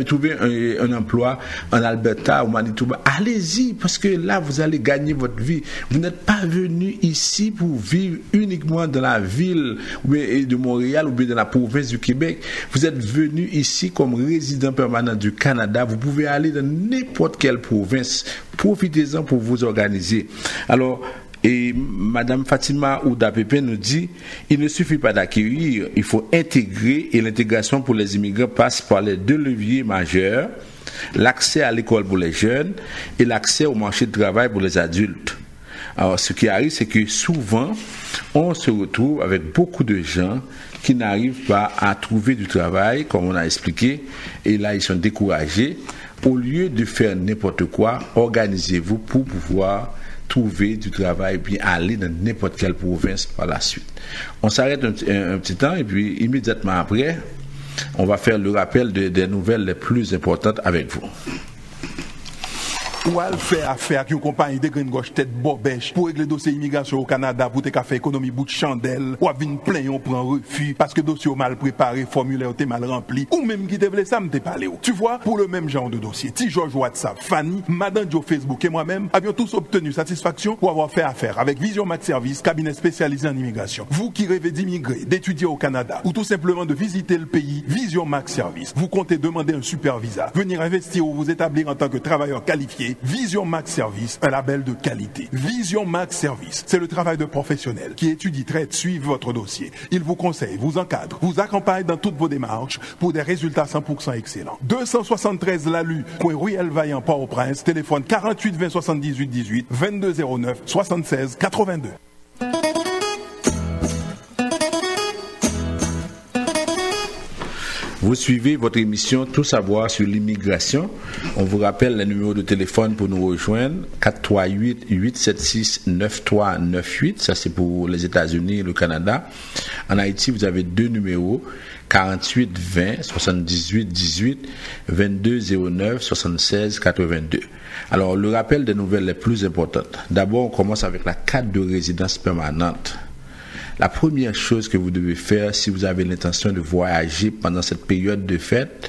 trouvé un emploi en Alberta ou Manitoba, allez-y, parce que là, vous allez gagner votre vie. Vous n'êtes pas venu ici pour vivre uniquement dans la ville de Montréal ou bien dans la province du Québec. Vous êtes venu ici comme résident permanent du Canada. Vous pouvez aller dans n'importe quelle province. Profitez-en pour vous organiser. Alors, et Madame Fatima Ouda-Pépin nous dit, il ne suffit pas d'accueillir, il faut intégrer, et l'intégration pour les immigrants passe par les 2 leviers majeurs, l'accès à l'école pour les jeunes et l'accès au marché de travail pour les adultes. Alors, ce qui arrive, c'est que souvent, on se retrouve avec beaucoup de gens qui n'arrivent pas à trouver du travail, comme on a expliqué, et là, ils sont découragés. Au lieu de faire n'importe quoi, organisez-vous pour pouvoir trouver du travail et puis aller dans n'importe quelle province par la suite. On s'arrête un petit temps et puis immédiatement après, on va faire le rappel des nouvelles les plus importantes avec vous. Ou al fait affaire avec une compagnie de green gauche tête bobèche pour régler dossier immigration au Canada pour te faire économie bout de chandelle ou à venir plein on prend refus parce que dossier mal préparé, formulaire t'es mal rempli ou même qui te voulait ça me t'es parlé. Tu vois, pour le même genre de dossier, T. George WhatsApp, Fanny, Madame Joe Facebook et moi-même avions tous obtenu satisfaction pour avoir fait affaire avec Vision Max Service, cabinet spécialisé en immigration. Vous qui rêvez d'immigrer, d'étudier au Canada ou tout simplement de visiter le pays, Vision Max Service, vous comptez demander un super visa, venir investir ou vous établir en tant que travailleur qualifié. qualité. Vision Max Service, un label de qualité. Vision Max Service, c'est le travail de professionnels qui étudient, traitent, suivent votre dossier. Ils vous conseillent, vous encadrent, vous accompagnent dans toutes vos démarches pour des résultats 100% excellents. 273 Lalu, coin Ruelle Vaillant, Port-au-Prince, téléphone 48 20 78 18, 22 09 76 82. Vous suivez votre émission Tout savoir sur l'immigration. On vous rappelle le numéro de téléphone pour nous rejoindre, 438-876-9398. Ça, c'est pour les États-Unis et le Canada. En Haïti, vous avez deux numéros, 48 20 78 18, 22 09 76 82. Alors, le rappel des nouvelles les plus importantes. D'abord, on commence avec la carte de résidence permanente. La première chose que vous devez faire si vous avez l'intention de voyager pendant cette période de fête,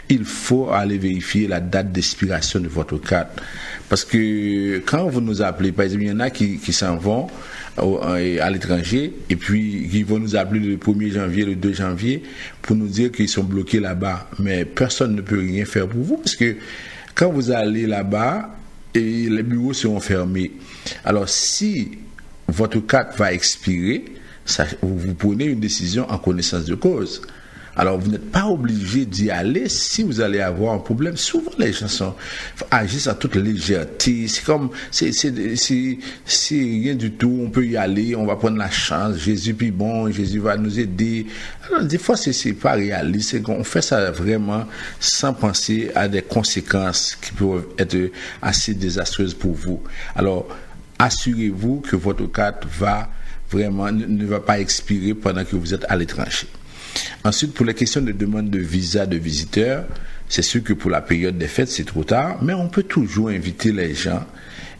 il faut aller vérifier la date d'expiration de votre carte. Parce que quand vous nous appelez, par exemple, il y en a qui s'en vont à l'étranger et puis ils vont nous appeler le 1er janvier, le 2 janvier pour nous dire qu'ils sont bloqués là-bas. Mais personne ne peut rien faire pour vous parce que quand vous allez là-bas, et les bureaux seront fermés. Alors si votre carte va expirer, vous prenez une décision en connaissance de cause. Alors, vous n'êtes pas obligé d'y aller si vous allez avoir un problème. Souvent, les gens agissent en toute légèreté. C'est comme, c'est rien du tout. On peut y aller, on va prendre la chance. Jésus puis bon, Jésus va nous aider. Alors, des fois, c'est pas réaliste. On fait ça vraiment sans penser à des conséquences qui peuvent être assez désastreuses pour vous. Alors, assurez-vous que votre carte ne va pas expirer pendant que vous êtes à l'étranger. Ensuite, pour les questions de demande de visa de visiteur, c'est sûr que pour la période des fêtes, c'est trop tard, mais on peut toujours inviter les gens.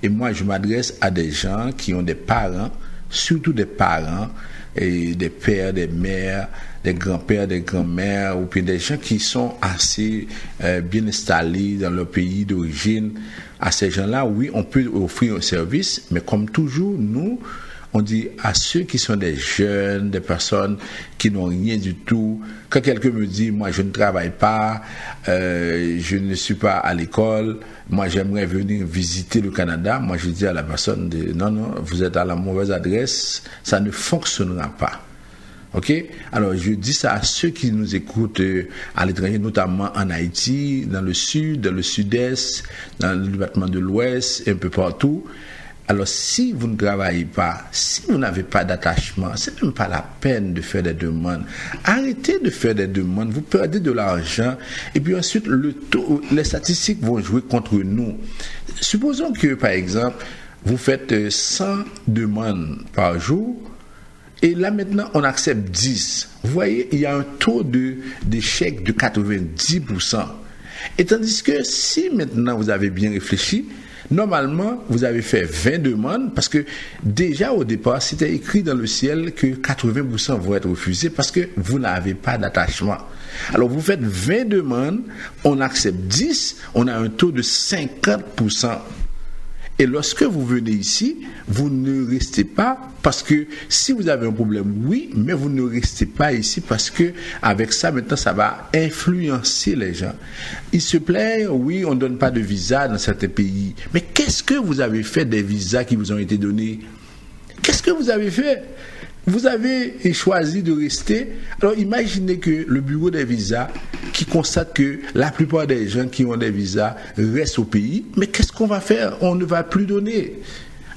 Et moi, je m'adresse à des gens qui ont des parents, surtout des parents, et des pères, des mères, des grands-pères, des grands-mères, ou puis des gens qui sont assez bien installés dans leur pays d'origine. À ces gens-là, oui, on peut offrir un service, mais comme toujours, nous, on dit à ceux qui sont des jeunes, des personnes qui n'ont rien du tout. Quand quelqu'un me dit, moi je ne travaille pas, je ne suis pas à l'école, moi j'aimerais venir visiter le Canada, moi je dis à la personne, non, vous êtes à la mauvaise adresse, ça ne fonctionnera pas. Ok? Alors je dis ça à ceux qui nous écoutent à l'étranger, notamment en Haïti, dans le sud, dans le sud-est, dans le département de l'ouest, un peu partout. Alors, si vous ne travaillez pas, si vous n'avez pas d'attachement, c'est même pas la peine de faire des demandes. Arrêtez de faire des demandes, vous perdez de l'argent, et puis ensuite, les statistiques vont jouer contre nous. Supposons que, par exemple, vous faites 100 demandes par jour, et là maintenant, on accepte 10. Vous voyez, il y a un taux d'échec de 90%. Et tandis que si maintenant vous avez bien réfléchi, normalement, vous avez fait 20 demandes parce que déjà au départ, c'était écrit dans le ciel que 80% vont être refusés parce que vous n'avez pas d'attachement. Alors, vous faites 20 demandes, on accepte 10, on a un taux de 50%. Et lorsque vous venez ici, vous ne restez pas parce que si vous avez un problème, oui, mais vous ne restez pas ici parce que avec ça, maintenant, ça va influencer les gens. Ils se plaignent, oui, on ne donne pas de visa dans certains pays. Mais qu'est-ce que vous avez fait des visas qui vous ont été donnés? Qu'est-ce que vous avez fait? Vous avez choisi de rester. Alors imaginez que le bureau des visas qui constate que la plupart des gens qui ont des visas restent au pays, mais qu'est-ce qu'on va faire? On ne va plus donner.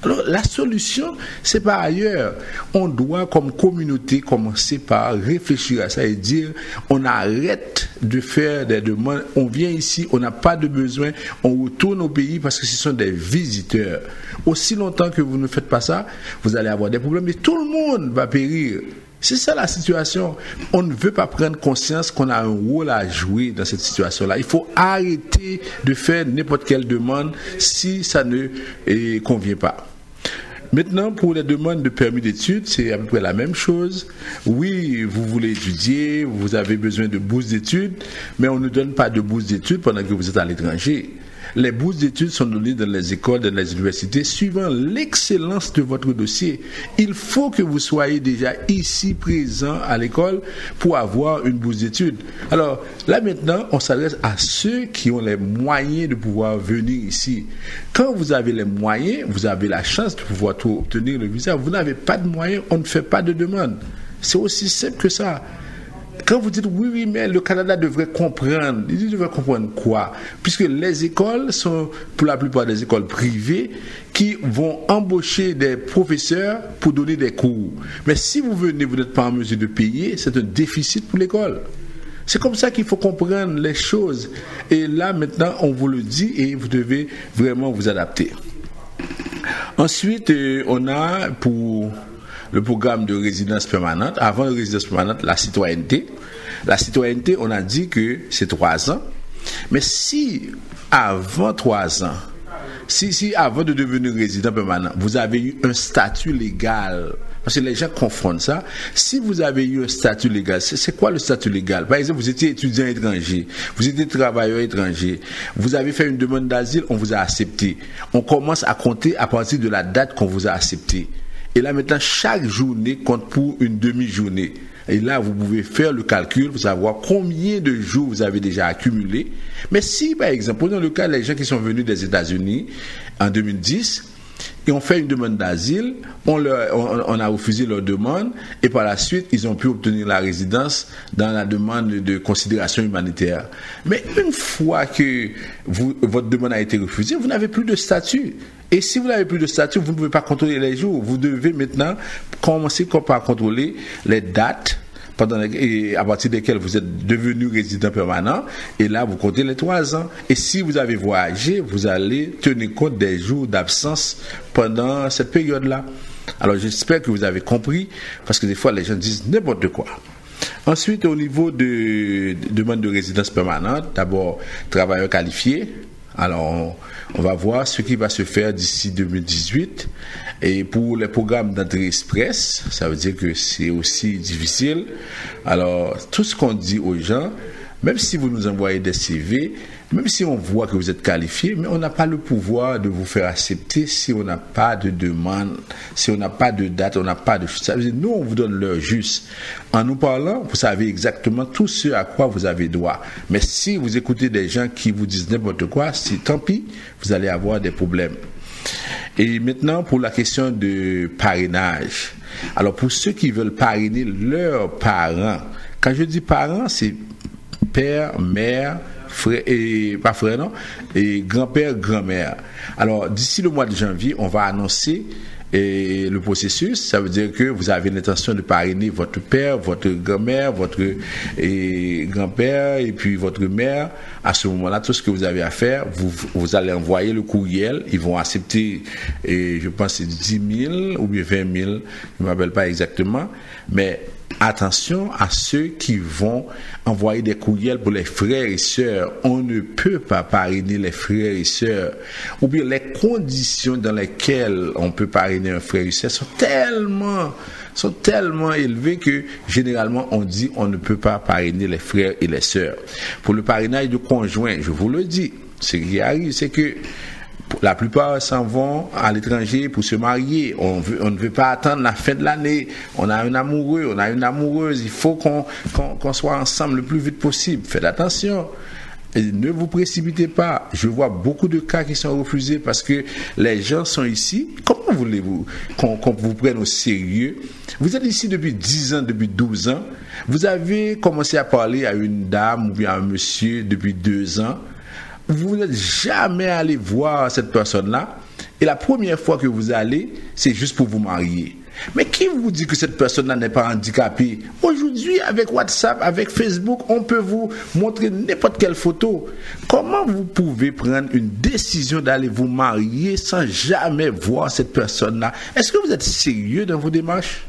Alors la solution, c'est par ailleurs. On doit comme communauté commencer par réfléchir à ça et dire on arrête de faire des demandes, on vient ici, on n'a pas de besoin, on retourne au pays parce que ce sont des visiteurs. Aussi longtemps que vous ne faites pas ça, vous allez avoir des problèmes et tout le monde va périr. C'est ça la situation. On ne veut pas prendre conscience qu'on a un rôle à jouer dans cette situation-là. Il faut arrêter de faire n'importe quelle demande si ça ne convient pas. Maintenant, pour les demandes de permis d'études, c'est à peu près la même chose. Oui, vous voulez étudier, vous avez besoin de bourse d'études, mais on ne donne pas de bourse d'études pendant que vous êtes à l'étranger. Les bourses d'études sont données dans les écoles, dans les universités, suivant l'excellence de votre dossier. Il faut que vous soyez déjà ici présent à l'école pour avoir une bourse d'études. Alors, là maintenant, on s'adresse à ceux qui ont les moyens de pouvoir venir ici. Quand vous avez les moyens, vous avez la chance de pouvoir obtenir le visa. Vous n'avez pas de moyens, on ne fait pas de demande. C'est aussi simple que ça. Quand vous dites oui, mais le Canada devrait comprendre, il devrait comprendre quoi? Puisque les écoles sont, pour la plupart des écoles privées, qui vont embaucher des professeurs pour donner des cours. Mais si vous venez, vous n'êtes pas en mesure de payer, c'est un déficit pour l'école. C'est comme ça qu'il faut comprendre les choses. Et là, maintenant, on vous le dit et vous devez vraiment vous adapter. Ensuite, on a pour le programme de résidence permanente. Avant la résidence permanente, la citoyenneté. La citoyenneté, on a dit que c'est 3 ans. Mais si avant 3 ans, si avant de devenir résident permanent, vous avez eu un statut légal, parce que les gens confondent ça, si vous avez eu un statut légal, c'est quoi le statut légal? Par exemple, vous étiez étudiant étranger, vous étiez travailleur étranger, vous avez fait une demande d'asile, on vous a accepté. On commence à compter à partir de la date qu'on vous a accepté. Et là maintenant, chaque journée compte pour une demi-journée. Et là, vous pouvez faire le calcul pour savoir combien de jours vous avez déjà accumulé. Mais si, par exemple, prenons le cas des gens qui sont venus des États-Unis en 2010 et ont fait une demande d'asile, on a refusé leur demande et par la suite, ils ont pu obtenir la résidence dans la demande de considération humanitaire. Mais une fois que votre demande a été refusée, vous n'avez plus de statut. Et si vous n'avez plus de statut, vous ne pouvez pas contrôler les jours. Vous devez maintenant commencer par contrôler les dates à partir desquelles vous êtes devenu résident permanent. Et là, vous comptez les 3 ans. Et si vous avez voyagé, vous allez tenir compte des jours d'absence pendant cette période-là. Alors, j'espère que vous avez compris, parce que des fois, les gens disent n'importe quoi. Ensuite, au niveau de demande de résidence permanente, d'abord, travailleur qualifié. Alors, on va voir ce qui va se faire d'ici 2018. Et pour les programmes d'entrée express, ça veut dire que c'est aussi difficile. Alors, tout ce qu'on dit aux gens, même si vous nous envoyez des CV, même si on voit que vous êtes qualifié, mais on n'a pas le pouvoir de vous faire accepter si on n'a pas de demande, si on n'a pas de date, on n'a pas de... Ça veut dire, nous, on vous donne l'heure juste. En nous parlant, vous savez exactement tout ce à quoi vous avez droit. Mais si vous écoutez des gens qui vous disent n'importe quoi, tant pis, vous allez avoir des problèmes. Et maintenant, pour la question de parrainage. Alors, pour ceux qui veulent parrainer leurs parents, quand je dis parents, c'est père, mère, frère, et pas frère, non, et grand-père, grand-mère. Alors, d'ici le mois de janvier, on va annoncer le processus. Ça veut dire que vous avez l'intention de parrainer votre père, votre grand-mère, votre grand-père et puis votre mère. À ce moment-là, tout ce que vous avez à faire, vous allez envoyer le courriel. Ils vont accepter, et je pense que c'est 10 000 ou bien 20 000, je ne me rappelle pas exactement, mais attention à ceux qui vont envoyer des courriels pour les frères et sœurs. On ne peut pas parrainer les frères et sœurs. Ou bien les conditions dans lesquelles on peut parrainer un frère et sœur sont tellement élevées que généralement on dit on ne peut pas parrainer les frères et les sœurs. Pour le parrainage de conjoint, je vous le dis, ce qui arrive, c'est que la plupart s'en vont à l'étranger pour se marier. On ne veut pas attendre la fin de l'année. On a un amoureux, on a une amoureuse. Il faut qu'on soit ensemble le plus vite possible. Faites attention. Et ne vous précipitez pas. Je vois beaucoup de cas qui sont refusés parce que les gens sont ici. Comment voulez-vous qu'on vous prenne au sérieux? Vous êtes ici depuis 10 ans, depuis 12 ans. Vous avez commencé à parler à une dame ou bien à un monsieur depuis 2 ans. Vous n'êtes jamais allé voir cette personne-là. Et la première fois que vous allez, c'est juste pour vous marier. Mais qui vous dit que cette personne-là n'est pas handicapée? Aujourd'hui, avec WhatsApp, avec Facebook, on peut vous montrer n'importe quelle photo. Comment vous pouvez prendre une décision d'aller vous marier sans jamais voir cette personne-là? Est-ce que vous êtes sérieux dans vos démarches?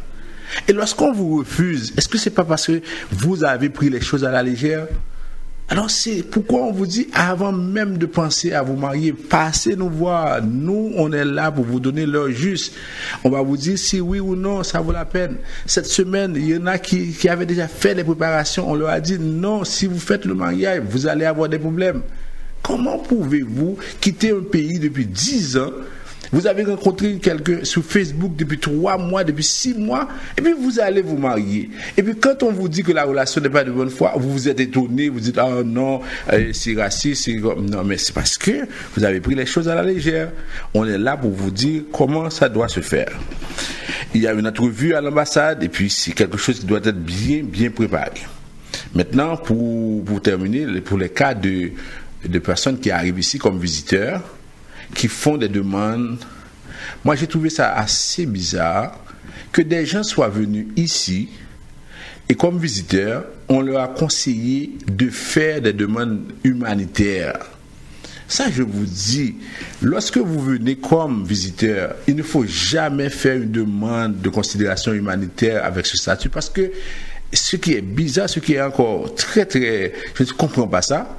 Et lorsqu'on vous refuse, est-ce que c'est pas parce que vous avez pris les choses à la légère? Alors c'est pourquoi on vous dit, avant même de penser à vous marier, passez nous voir. Nous, on est là pour vous donner l'heure juste. On va vous dire si oui ou non, ça vaut la peine. Cette semaine, il y en a qui avaient déjà fait les préparations. On leur a dit non, si vous faites le mariage, vous allez avoir des problèmes. Comment pouvez-vous quitter un pays depuis 10 ans? Vous avez rencontré quelqu'un sur Facebook depuis 3 mois, depuis 6 mois, et puis vous allez vous marier. Et puis quand on vous dit que la relation n'est pas de bonne foi, vous vous êtes étonné, vous dites, ah non, c'est raciste, non, mais c'est parce que vous avez pris les choses à la légère. On est là pour vous dire comment ça doit se faire. Il y a une entrevue à l'ambassade, et puis c'est quelque chose qui doit être bien préparé. Maintenant, pour terminer, pour les cas de personnes qui arrivent ici comme visiteurs, qui font des demandes, moi j'ai trouvé ça assez bizarre que des gens soient venus ici et comme visiteurs, on leur a conseillé de faire des demandes humanitaires. Ça, je vous dis, lorsque vous venez comme visiteur, il ne faut jamais faire une demande de considération humanitaire avec ce statut, parce que ce qui est bizarre, ce qui est encore très, je ne comprends pas ça.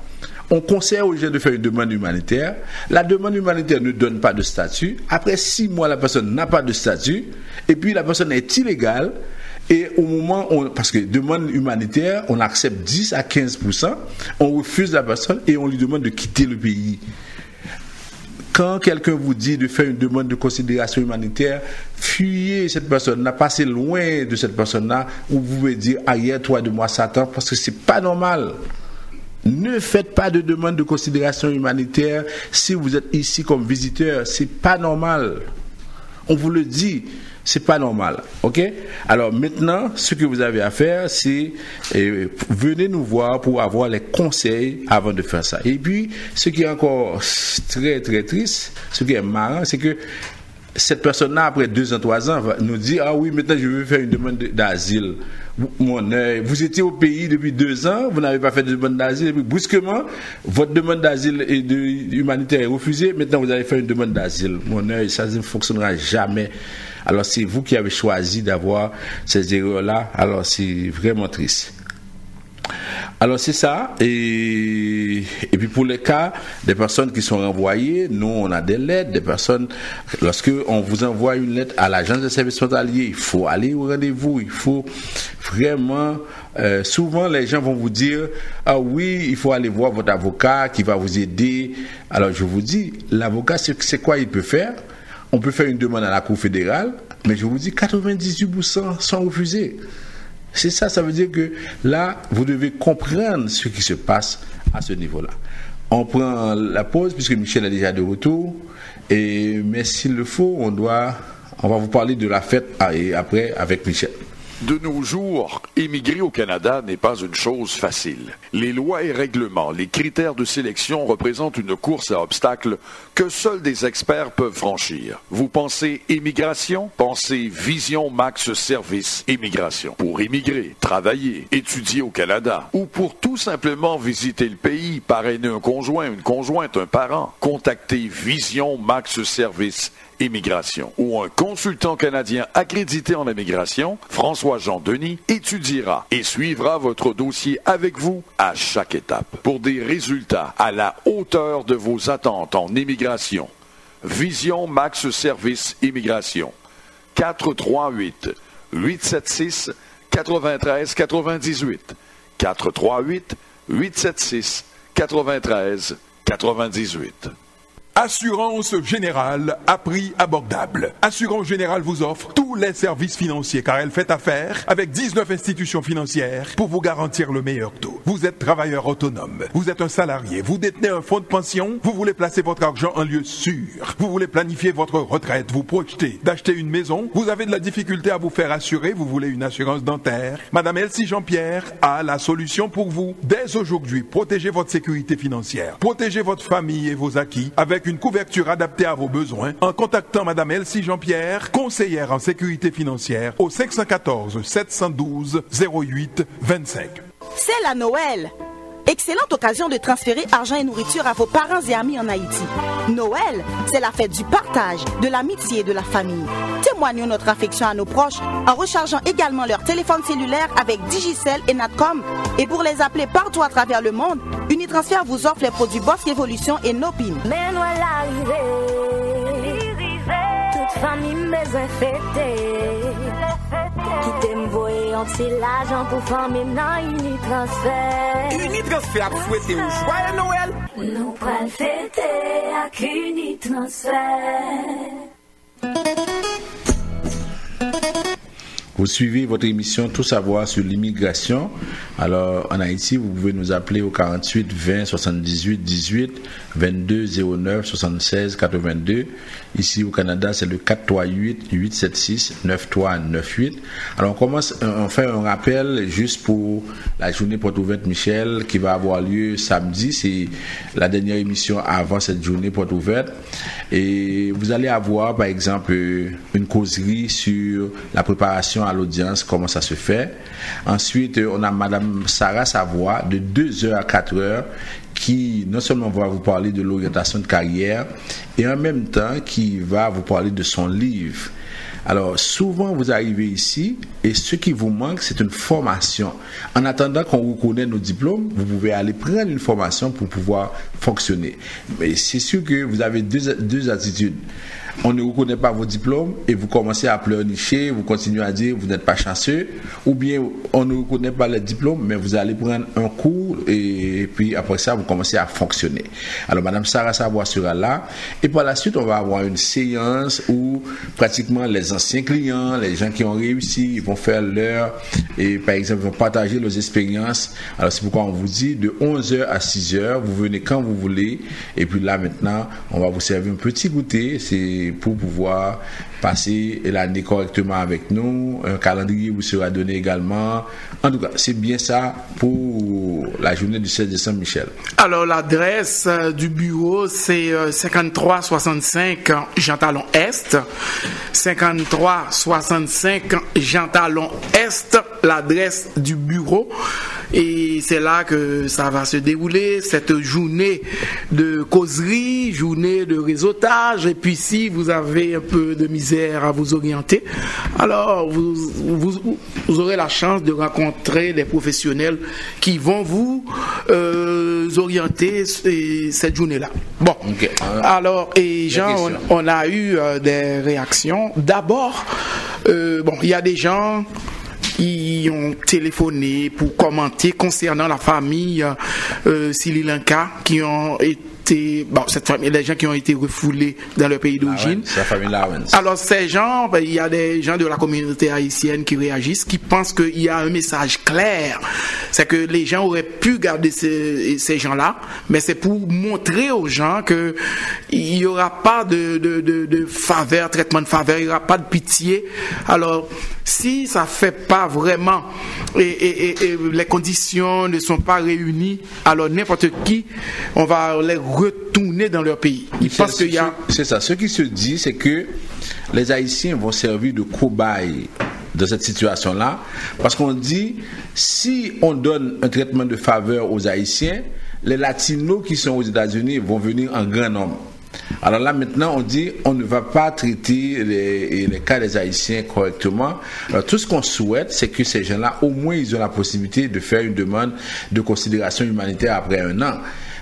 On conseille aux gens de faire une demande humanitaire. La demande humanitaire ne donne pas de statut. Après 6 mois, la personne n'a pas de statut. Et puis la personne est illégale. Et au moment, parce que demande humanitaire, on accepte 10 à 15%. On refuse la personne et on lui demande de quitter le pays. Quand quelqu'un vous dit de faire une demande de considération humanitaire, fuyez cette personne, n'a passé loin de cette personne-là, où vous pouvez dire arrière-toi de moi Satan, parce que c'est pas normal. Ne faites pas de demande de considération humanitaire si vous êtes ici comme visiteur. C'est pas normal. On vous le dit, c'est pas normal. Ok? Alors maintenant, ce que vous avez à faire, c'est venez nous voir pour avoir les conseils avant de faire ça. Et puis, ce qui est encore très triste, ce qui est marrant, c'est que cette personne-là, après 2 ans, 3 ans, va nous dire, ah oui, maintenant je veux faire une demande d'asile. Vous étiez au pays depuis 2 ans, vous n'avez pas fait de demande d'asile, et puis brusquement, votre demande d'asile et humanitaire est refusée, maintenant vous allez faire une demande d'asile. Ça ne fonctionnera jamais. Alors c'est vous qui avez choisi d'avoir ces erreurs-là, alors c'est vraiment triste. Alors c'est ça, et puis pour les cas des personnes qui sont renvoyées, nous on a des lettres, des personnes, lorsque on vous envoie une lettre à l'agence de services frontaliers, il faut aller au rendez-vous, il faut vraiment, souvent les gens vont vous dire, ah oui, il faut aller voir votre avocat qui va vous aider. Alors je vous dis, l'avocat c'est quoi il peut faire? On peut faire une demande à la Cour fédérale, mais je vous dis 98% sont refusés. C'est ça, ça veut dire que là, vous devez comprendre ce qui se passe à ce niveau-là. On prend la pause puisque Michel est déjà de retour. Mais s'il le faut, on va vous parler de la fête et après avec Michel. De nos jours, émigrer au Canada n'est pas une chose facile. Les lois et règlements, les critères de sélection représentent une course à obstacles que seuls des experts peuvent franchir. Vous pensez immigration? Pensez Vision Max Service Immigration. Pour immigrer, travailler, étudier au Canada ou pour tout simplement visiter le pays, parrainer un conjoint, une conjointe, un parent, contactez Vision Max Service Immigration, où un consultant canadien accrédité en immigration, François-Jean Denis, étudiera et suivra votre dossier avec vous à chaque étape pour des résultats à la hauteur de vos attentes en immigration. Vision Max Service Immigration. 438-876-9398. 438-876-9398. Assurance Générale à prix abordable. Assurance Générale vous offre tous les services financiers car elle fait affaire avec 19 institutions financières pour vous garantir le meilleur taux. Vous êtes travailleur autonome, vous êtes un salarié, vous détenez un fonds de pension, vous voulez placer votre argent en lieu sûr, vous voulez planifier votre retraite, vous projetez d'acheter une maison, vous avez de la difficulté à vous faire assurer, vous voulez une assurance dentaire. Madame Elsie Jean-Pierre a la solution pour vous. Dès aujourd'hui, protégez votre sécurité financière, protégez votre famille et vos acquis avec une couverture adaptée à vos besoins en contactant Madame Elsie Jean-Pierre, conseillère en sécurité financière au 514 712 08 25. C'est la Noël. Excellente occasion de transférer argent et nourriture à vos parents et amis en Haïti. Noël, c'est la fête du partage, de l'amitié et de la famille. Témoignons notre affection à nos proches en rechargeant également leur téléphone cellulaire avec Digicel et Natcom. Et pour les appeler partout à travers le monde, Unitransfert vous offre les produits Boss Révolution et Nopin. Mais Noël arrivé, toute famille besoin fêter. Qui t'aime voyer un petit l'argent pour famille dans Unitransfert. Unitransfert a souhaité un joyeux Noël Nous prenons fêter à Unitransfert. Vous suivez votre émission Tout savoir sur l'immigration. Alors, en Haïti, vous pouvez nous appeler au 48 20 78 18 22 09 76 82. Ici au Canada, c'est le 438 876 9398. Alors, on fait un rappel juste pour la journée porte ouverte Michel qui va avoir lieu samedi. C'est la dernière émission avant cette journée porte ouverte. Et vous allez avoir, par exemple, une causerie sur la préparation à l'audience, comment ça se fait. Ensuite, on a Madame Sarah Savoie de 2h à 4h qui non seulement va vous parler de l'orientation de carrière et en même temps qui va vous parler de son livre. Alors, souvent, vous arrivez ici et ce qui vous manque, c'est une formation. En attendant qu'on reconnaisse nos diplômes, vous pouvez aller prendre une formation pour pouvoir fonctionner. Mais c'est sûr que vous avez deux attitudes. On ne reconnaît pas vos diplômes et vous commencez à pleurnicher, vous continuez à dire vous n'êtes pas chanceux, ou bien on ne reconnaît pas les diplômes, mais vous allez prendre un cours et puis après ça, vous commencez à fonctionner. Alors, Madame Sarah Savoie sera là et par la suite, on va avoir une séance où pratiquement les anciens clients, les gens qui ont réussi, ils vont faire leur, et par exemple, ils vont partager leurs expériences. Alors, c'est pourquoi on vous dit de 11h à 6h, vous venez quand vous voulez et puis là, maintenant, on va vous servir un petit goûter, c'est pour pouvoir passer l'année correctement avec nous. Un calendrier vous sera donné également. En tout cas, c'est bien ça pour la journée du 16 décembre, Michel. Alors, l'adresse du bureau, c'est 5365 Jean Talon Est. 5365 Jean Talon Est, l'adresse du bureau. Et c'est là que ça va se dérouler, cette journée de causerie, journée de réseautage. Et puis si vous avez un peu de misère à vous orienter, alors vous aurez la chance de rencontrer des professionnels qui vont vous orienter cette journée-là. Bon, okay. Alors, et Jean, on a eu des réactions. D'abord, il y a des gens qui ont téléphoné pour commenter concernant la famille Sri Lanka qui ont été, cette famille, les gens qui ont été refoulés dans leur pays d'origine. C'est la famille Lawrence. Alors ces gens, il y a des gens de la communauté haïtienne qui réagissent, qui pensent qu'il y a un message clair. C'est que les gens auraient pu garder ces gens-là, mais c'est pour montrer aux gens que il n'y aura pas de faveur, traitement de faveur, il n'y aura pas de pitié. Alors, si ça ne fait pas vraiment et les conditions ne sont pas réunies, alors n'importe qui, on va les retourner dans leur pays. C'est ça. Ce qui se dit, c'est que les Haïtiens vont servir de cobayes dans cette situation-là, parce qu'on dit, si on donne un traitement de faveur aux Haïtiens, les Latinos qui sont aux États-Unis vont venir en grand nombre. Alors là maintenant on dit on ne va pas traiter les cas des Haïtiens correctement. Alors tout ce qu'on souhaite, c'est que ces gens-là au moins ils ont la possibilité de faire une demande de considération humanitaire après un an.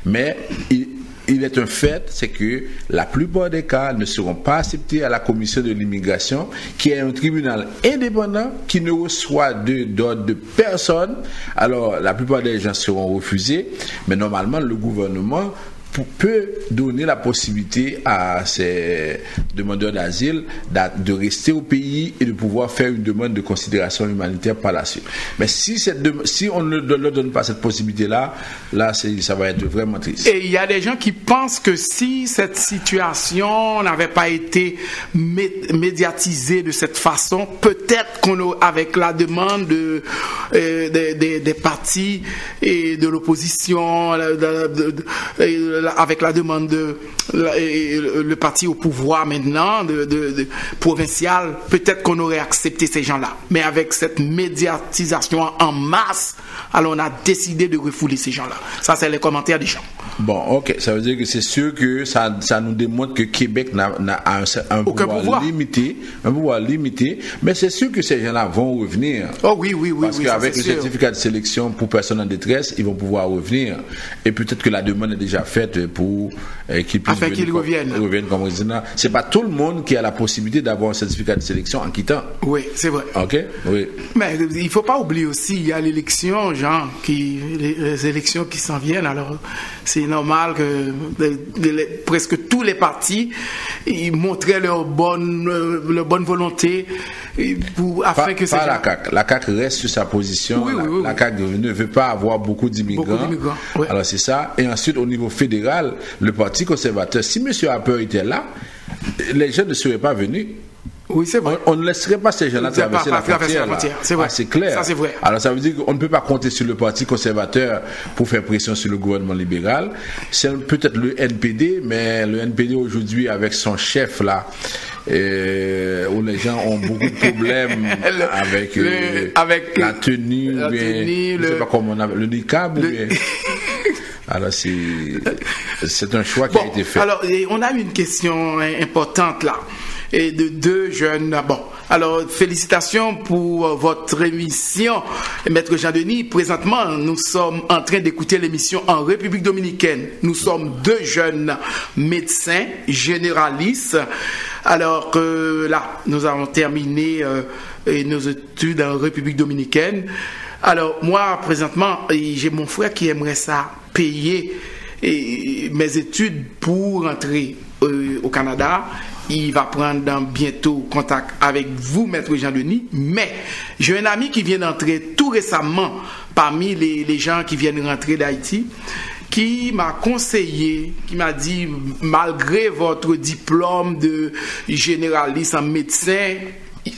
Mais il est un fait, c'est que la plupart des cas ne seront pas acceptés à la commission de l'immigration, qui est un tribunal indépendant qui ne reçoit d'ordre de personne. Alors la plupart des gens seront refusés, mais normalement le gouvernement peut donner la possibilité à ces demandeurs d'asile de rester au pays et de pouvoir faire une demande de considération humanitaire par la suite. Mais si on ne leur donne pas cette possibilité-là, ça va être vraiment triste. Et il y a des gens qui pensent que si cette situation n'avait pas été médiatisée de cette façon, peut-être avec la demande des partis et de l'opposition, avec la demande le parti au pouvoir maintenant de provincial, peut-être qu'on aurait accepté ces gens-là. Mais avec cette médiatisation en masse, alors on a décidé de refouler ces gens-là. Ça, c'est les commentaires des gens. Bon, ok, ça veut dire que c'est sûr que ça nous démontre que Québec a un pouvoir limité, mais c'est sûr que ces gens-là vont revenir. Oh oui. Parce qu'avec le certificat de sélection pour personnes en détresse, ils vont pouvoir revenir. Et peut-être que la demande est déjà faite pour qu'ils puissent reviennent comme résidents. C'est pas tout le monde qui a la possibilité d'avoir un certificat de sélection en quittant. Oui, c'est vrai. Ok, oui. Mais il faut pas oublier aussi, il y a l'élection, les élections qui s'en viennent. Alors, c'est c'est normal que presque tous les partis ils montraient leur bonne volonté afin que pas la CAQ. La CAQ reste sur sa position. La CAQ ne veut pas avoir beaucoup d'immigrants. Oui. Alors c'est ça. Et ensuite, au niveau fédéral, le Parti conservateur, si M. Harper était là, les gens ne seraient pas venus. Oui, c'est vrai. On ne laisserait pas ces gens-là traverser la frontière. C'est vrai. C'est clair. Ça, c'est vrai. Alors, ça veut dire qu'on ne peut pas compter sur le Parti conservateur pour faire pression sur le gouvernement libéral. C'est peut-être le NPD, mais le NPD aujourd'hui, avec son chef là, où les gens ont beaucoup de problèmes avec la tenue, je sais pas comment on appelle, le niqab, ou bien. Alors, c'est un choix qui a été fait. Alors, on a une question importante là. Et de deux jeunes. Bon, alors félicitations pour votre émission, Maître Jean-Denis. Présentement, nous sommes en train d'écouter l'émission en République dominicaine. Nous sommes deux jeunes médecins généralistes. Alors que là, nous avons terminé nos études en République dominicaine. Alors moi, présentement, j'ai mon frère qui aimerait ça payer mes études pour entrer au Canada. Il va prendre bientôt contact avec vous, Maître Jean-Denis. Mais j'ai un ami qui vient d'entrer tout récemment parmi les gens qui viennent rentrer d'Haïti, qui m'a conseillé, qui m'a dit, malgré votre diplôme de généraliste en médecin,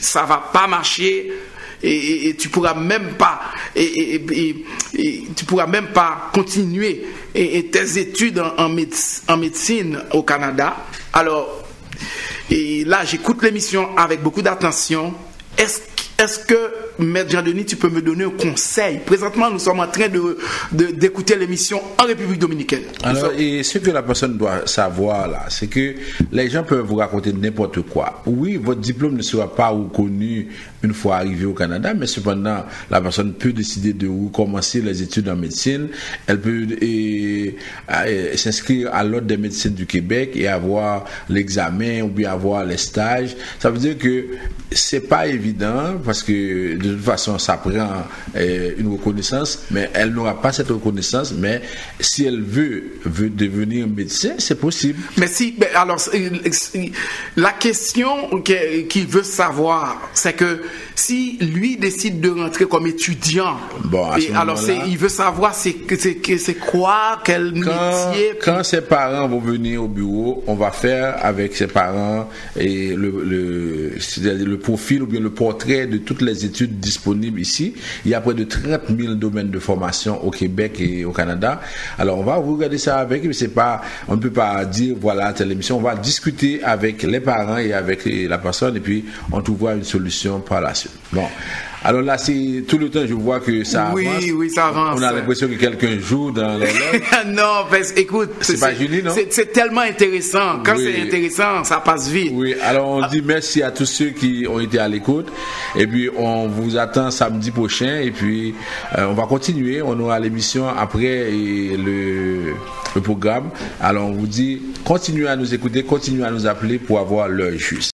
ça va pas marcher. Et tu pourras même pas tu pourras même pas continuer tes études en médecine au Canada. Alors, et là, j'écoute l'émission avec beaucoup d'attention. Est-ce que, Maître Jean-Denis, tu peux me donner un conseil? Présentement, nous sommes en train d'écouter l'émission en République dominicaine. Alors, et ce que la personne doit savoir là, c'est que les gens peuvent vous raconter n'importe quoi. Oui, votre diplôme ne sera pas reconnu une fois arrivé au Canada, mais cependant, la personne peut décider de recommencer les études en médecine. Elle peut s'inscrire à l'ordre des médecins du Québec et avoir l'examen ou bien avoir les stages. Ça veut dire que c'est pas évident parce que de toute façon ça prend une reconnaissance, mais elle n'aura pas cette reconnaissance. Mais si elle veut devenir médecin, c'est possible. Mais alors la question qu'il veut savoir, c'est que si lui décide de rentrer comme étudiant, alors il veut savoir c'est quoi, quel métier. Quand ses parents vont venir au bureau, on va faire avec ses parents et le profil ou bien le portrait de toutes les études disponibles ici. Il y a près de 30 000 domaines de formation au Québec et au Canada. Alors on va regarder ça avec, mais on ne peut pas dire voilà telle émission. On va discuter avec les parents et avec la personne et puis on trouvera une solution par la suite. Bon. Alors là, c'est tout le temps, je vois que ça avance. Oui, ça avance. On a l'impression que quelqu'un joue dans les non, parce écoute, c'est pas Julie, non? C'est tellement intéressant. Quand c'est intéressant, ça passe vite. Oui, alors on dit merci à tous ceux qui ont été à l'écoute. Et puis, on vous attend samedi prochain. Et puis, on va continuer. On aura l'émission après le programme. Alors, on vous dit, continuez à nous écouter, continuez à nous appeler pour avoir l'heure juste.